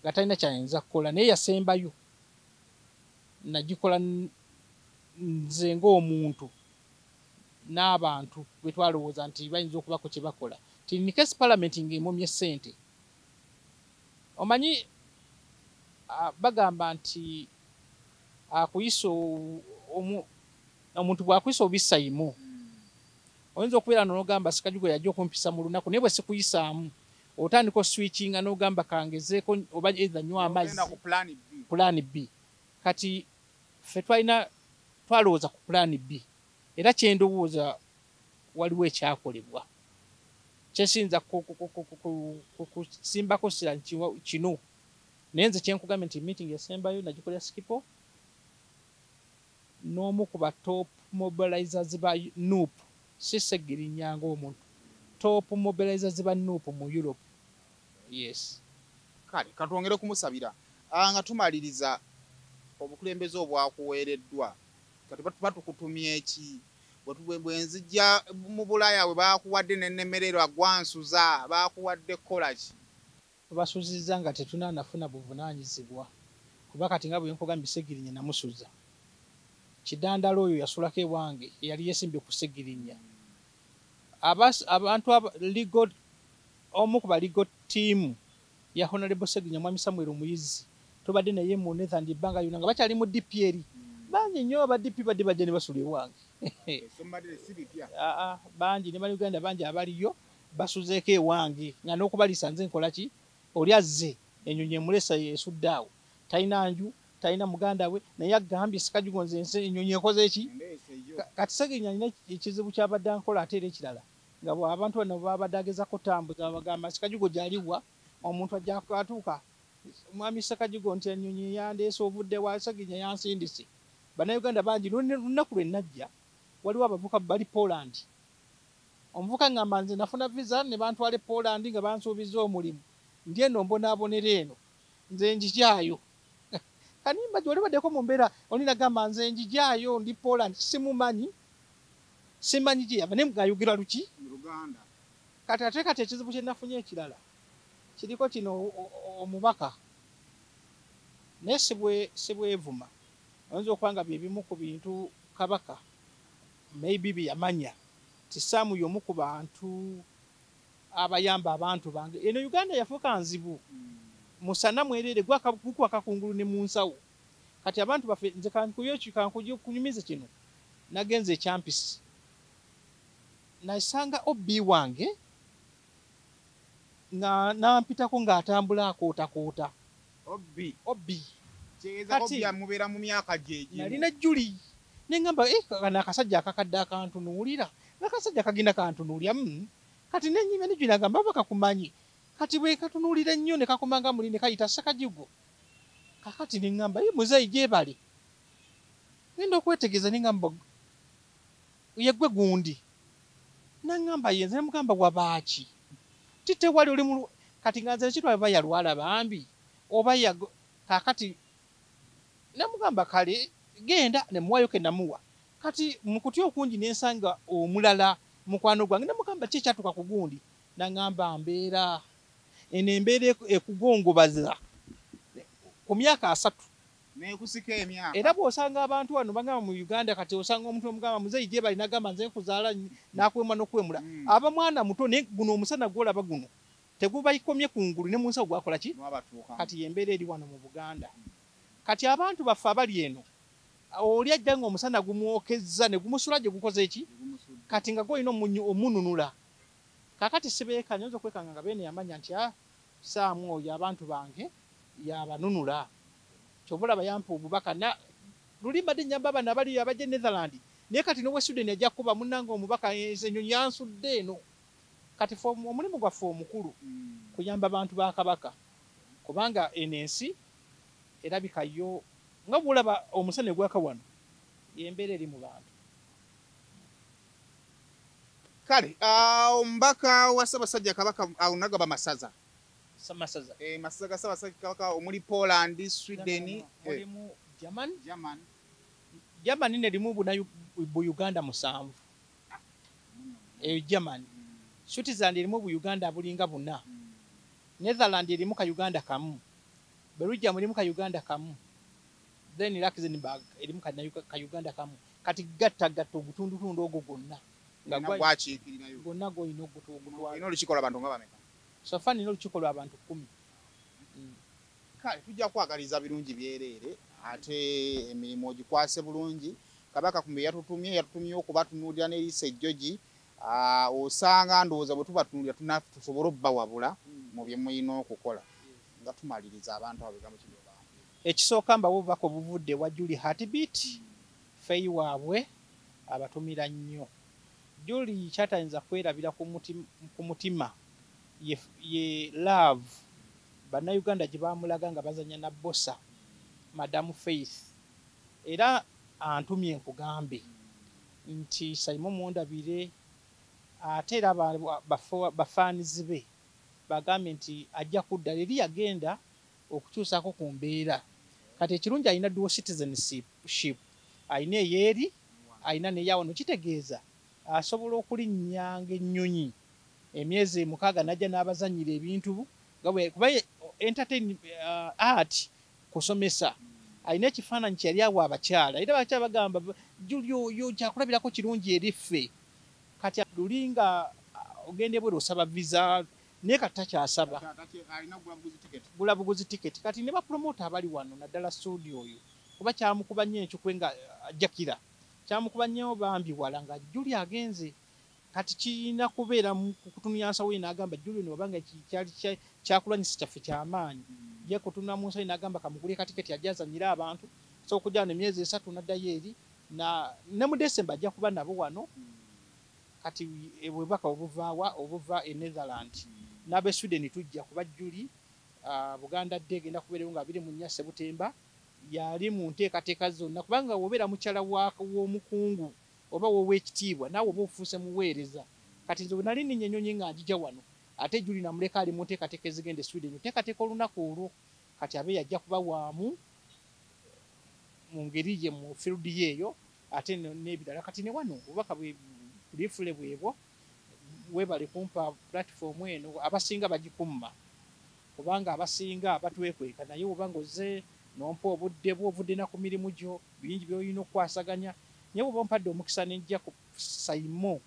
nga talina kyayinza kukola naye yasembayo nagikola nze ng'omuntu n'abantu bwe twalowooza nti bayinza okubako kye bakola ti nikesi palamenti ng'emumye ssente omanyi bagamba nti akuyisa omuntu bw'akuyisa obisayimu oyinza okubeera n'ogamba Sikajugo yajja okumpisa mu lunaku naye bwe sikuyisaamu otandika oswitchinga n'ogamba kangezeeko oba either nywa amazzi plan B kati ffe twalowooza ku plan B era kyendowooza waliwo ekyakolebwa kyesinza kusimbako sira kino naye nze kyenkugambye nti meeting esembayo nagikolera Skipo n'omu ku ba top mobilizers ba NUP si Ssegirinya ng'omuntu top mobilizers ba NUP mu Europe yes kale katwongere kumusabira nga tumaliriza obukulembeze obwakuweereddwa kati batukutumye eki bwenzijja mu Bulaaya bwe bakuwadde n'ennemererwa gwansuza bakuwadde kolaki tubasuzizza nga tetunanafuna buvunaanyizibwa kuba kati nga bwe nkugambye Ssegirinya namusuza Kidandala oyo yasulako ewange yali yesimbye ku Ssegirinya abantu omu ku ba legal team ya Honorable Ssegirinya Mwami Samuel Muyizi tubadde naye mu Netherland ebbanga lyonna nga bakyali mu DP eri bangi nnyo aba DP badde bajja ne basula ewange bangi ne Bannayuganda bangi abaliyo basuzeeko ewange nga n'okubaliisa nze nkola ki oli azze ennyonyi emulesa esudde awo talina nju talina muganda we naye agambye Ssekajugo nze ennyonyi ekoze eki kati Ssegirinnya alina ekizibu ky'abadde ankola ate era ekirala nga abantu bano babadde agezako tambuza bagamba Ssekajugo gy'aliwa omuntu ajja atuuka mwami Ssekajugo nti ennyonyi yandeese obudde wa Ssegirinnya yansindise bannayuganda bangi lunaku lwe najja waliwo abavuka bali Poland omuvuka ngamba nze nafuna visa ne bantwala e Poland nga bansuubiza omulimu ndi eno mbonaabonera eno nze njijaayo kanimba gy'oli baddeko mu mbeera oli nagamba nze njijaayo ndi Poland simumanyi simanyi gye yava naye ayogera luki Luganda kati ate kati ekizibu kye nafunye ekirala kiriko kino omubaka naye sibwevuma oyinza okuba nga bye bimu ku bintu kabaka maybe byeyamanya ti Saamu y'omu ku bantu abayamba abantu bange eno Uganda yafuuka nzibu musana mwerere gukwaka kungulu ne mu nsawo kati abantu baffe nze kunyumiza kino nagenze ekyampisi nasanga obbi wange nga nampitako ng'atambula akootakoota obbi kati mubeera mu myaka gye nalina Juli neŋŋamba kana akasajja akakadde akantunuulira n'akasajja kagenda kantunuulya kati nenyimya ne Juli agamba bakakumanyi kati bwe katunuulira ennyo ne kakumanga muli ne kayita Ssekajugo kakati neŋŋamba muzeeyi gyebale ngenda okwetegeeza neŋŋamba yeggwe gundi naŋŋamba yenze nemugamba wabaaki titewali oli kati nga nze nekitwala oba yalwala bambi oba kakati namugamba kale genda nemuwayo ke namuwa kati mukutya okungi nensanga omulala mukwano gwange namugamba ki ekyatuka ku gundi naŋŋamba mbeera eno embeera ekugongobaza ku myaka 3 nekusika emyaka era bw'osanga abantu wano bagamba mu Uganda kati osanga omuntu omugamba muzeeyi gye bali nagamba nze nkuzaala nakwema n'okwemula aba mwana muto naye guno omusana gwolaba guno tegubayikomye kungulu ne mu nsawo gwakola ki kati yembeera eri wano mu Buganda kati abantu baffe abali eno oli ajja nga omusana gumwokezza ne gumusula gye gukoze eki kati nga gwolina omununula kakati sibeeka nyinza okwekanga nga beene yamanya nti Saamu oyo abantu bange yabanunula kyobulaba yampa obubaka luli mbadde nnyamba abana abaliyo abajja e Netherland naye kati n'owe Sweden ajja kuba munnanga omubaka ennyonyi yansudde eno kati omulimu gwaffe omukulu kuyamba abantu ba Kabaka kubanga eno ensi erabika yo nga bwolaba omusana gwaka wano yembeera eri mu bantu kale omubaka wa Ssaabasajja Kabaka awunagaba masaza masaza ga Ssaabasajja Kabaka omuli Poland Sweden mulimu Germany nerimu bu Uganda 7 Germany Switzerland erimu bu Uganda bulinga 4 Netherland erimu ka Uganda kamu Belgium erimu ka Uganda kamu then Luxembourg erimu ka Uganda kamu kati gatta ogutundutundu ogwo gonna nga gwakiikirirayo gonna goyina ogutwala ino olukikola abantu nga bameka sofa nino olukikola abantu 10 kale tujja kwagaliza birungi byereere ate emirimu ogikwase bulungi Kabaka kumbe yatutumye okubatunuulira n'eriisa ejjogi osanga ndowooza bwe tubatunuulira tusobola obbawabula mu bye mulina okukola nga tumaliriza abantu abo bigambo kibyo ekisooka mbawo obubaka obuvudde wa Julie Heartbeat feyi waabwe abatumira nnyo Julie kyatayinza kwerabira ku mutima ye love bannayuganda gye bamulaga nga bazanya na Bossa Madamu Faith era antumye nkugambe nti Simon Mwondabire ate era bafaanizi be bagambe nti ajja kudda eri yagenda okukyusako ku mbeera kati ekirungi alina dual citizenship alina eyeeri alina neyawano kitegeeza asobola okulinnyanga ennyonyi emyezi 6 najja n'abazanyira ebintu kuba entertain art kusomesa alina ekifaananyi kyeyali awo abakyala era abakyala bagamba Julio oyo kyakulabirako kirungi eriffe kati lulinga ogende bwe osaba visa naye kati takyasaba gula buguzi tiketi kati ne bapromota abali wano naddala studio oyo kuba kyamukuba nnyo enkukwe nga ajjakira kyamukuba nnyo bambi wala nga Juli agenze kati kirina kubeera mu kutunuya nsawo ye n'agamba Juli ne wabanga kyali kyakulwanyisa kyaffe kyamaanyi ye kutuna Musa inagamba kamugule katiketi ajazanyira abantu so kujana emyezi 3 naddayo eri na ne mu December ajja kuba nabo wano kati ebwebaka obuva e Netherlands nabe Sweden tujja kuba Juli Buganda Day genda kuberewo nga 24 September yali mu nteekateeka zonna kubanga wobera mukyala w'omukungu oba w'ekitiibwa naawe oba ofuuse muweereza kati nze nali ninnyonyi nga njija wano ate Juli namuleka ali mu nteekateeka ezigenda Sweden nteekateeka olunaku olwo kati abe yajja kuba waamu mu ngeri ye mu field yeeyo ate n'ebirala kati ne wano obubaka bwefule bwebwo webale kumpa platform eno abasinga bagikumma kubanga abasinga batwekweka naye obanga oze nompa obudde bwovudde na ku mirimu gyo bingi by'olina okwasaganya naye bwoba ompadde omukisa nejja ku sayimo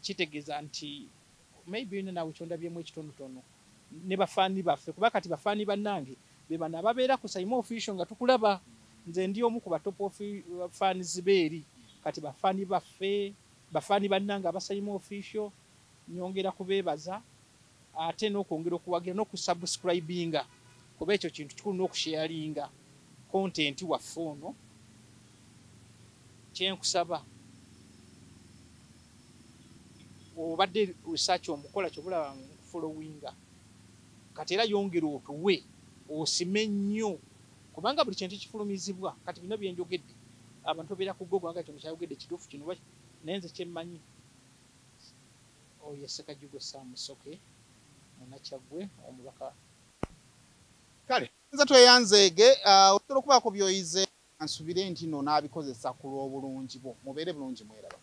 kitegeeza nti maybe yina nawe kyondabyemu ekitonotono ne bafaani baffe kuba kati bafaani bannange be bano ababeera ku sayimo official nga tukulaba nze ndi omu ku batop fans beeri kati bafaani baffe bafaani bannange abasayimo official nyongera kubeebaza ate n'okwongera okuwagira n'okusubscribinga kuba ekyo kintu kikulu n'okusharinga content waffe ono kyenkusaba obadde research omukola kyobulaba followinga kati era yongera otuwe osime nnyo kubanga buli kintu kifulumizibwa kati bino byenjogedde abantu beera ku Google nga kino kyayogedde kituufu kino naye nze kyemmanyi Ssekajjugo Samusoke Munakyagwe omubaka kale nza tweyanzeege osobola okubaako byoyize ansubire nti no n'abikozesa ku lw'obulungi bwo mubeere bulungi mweraba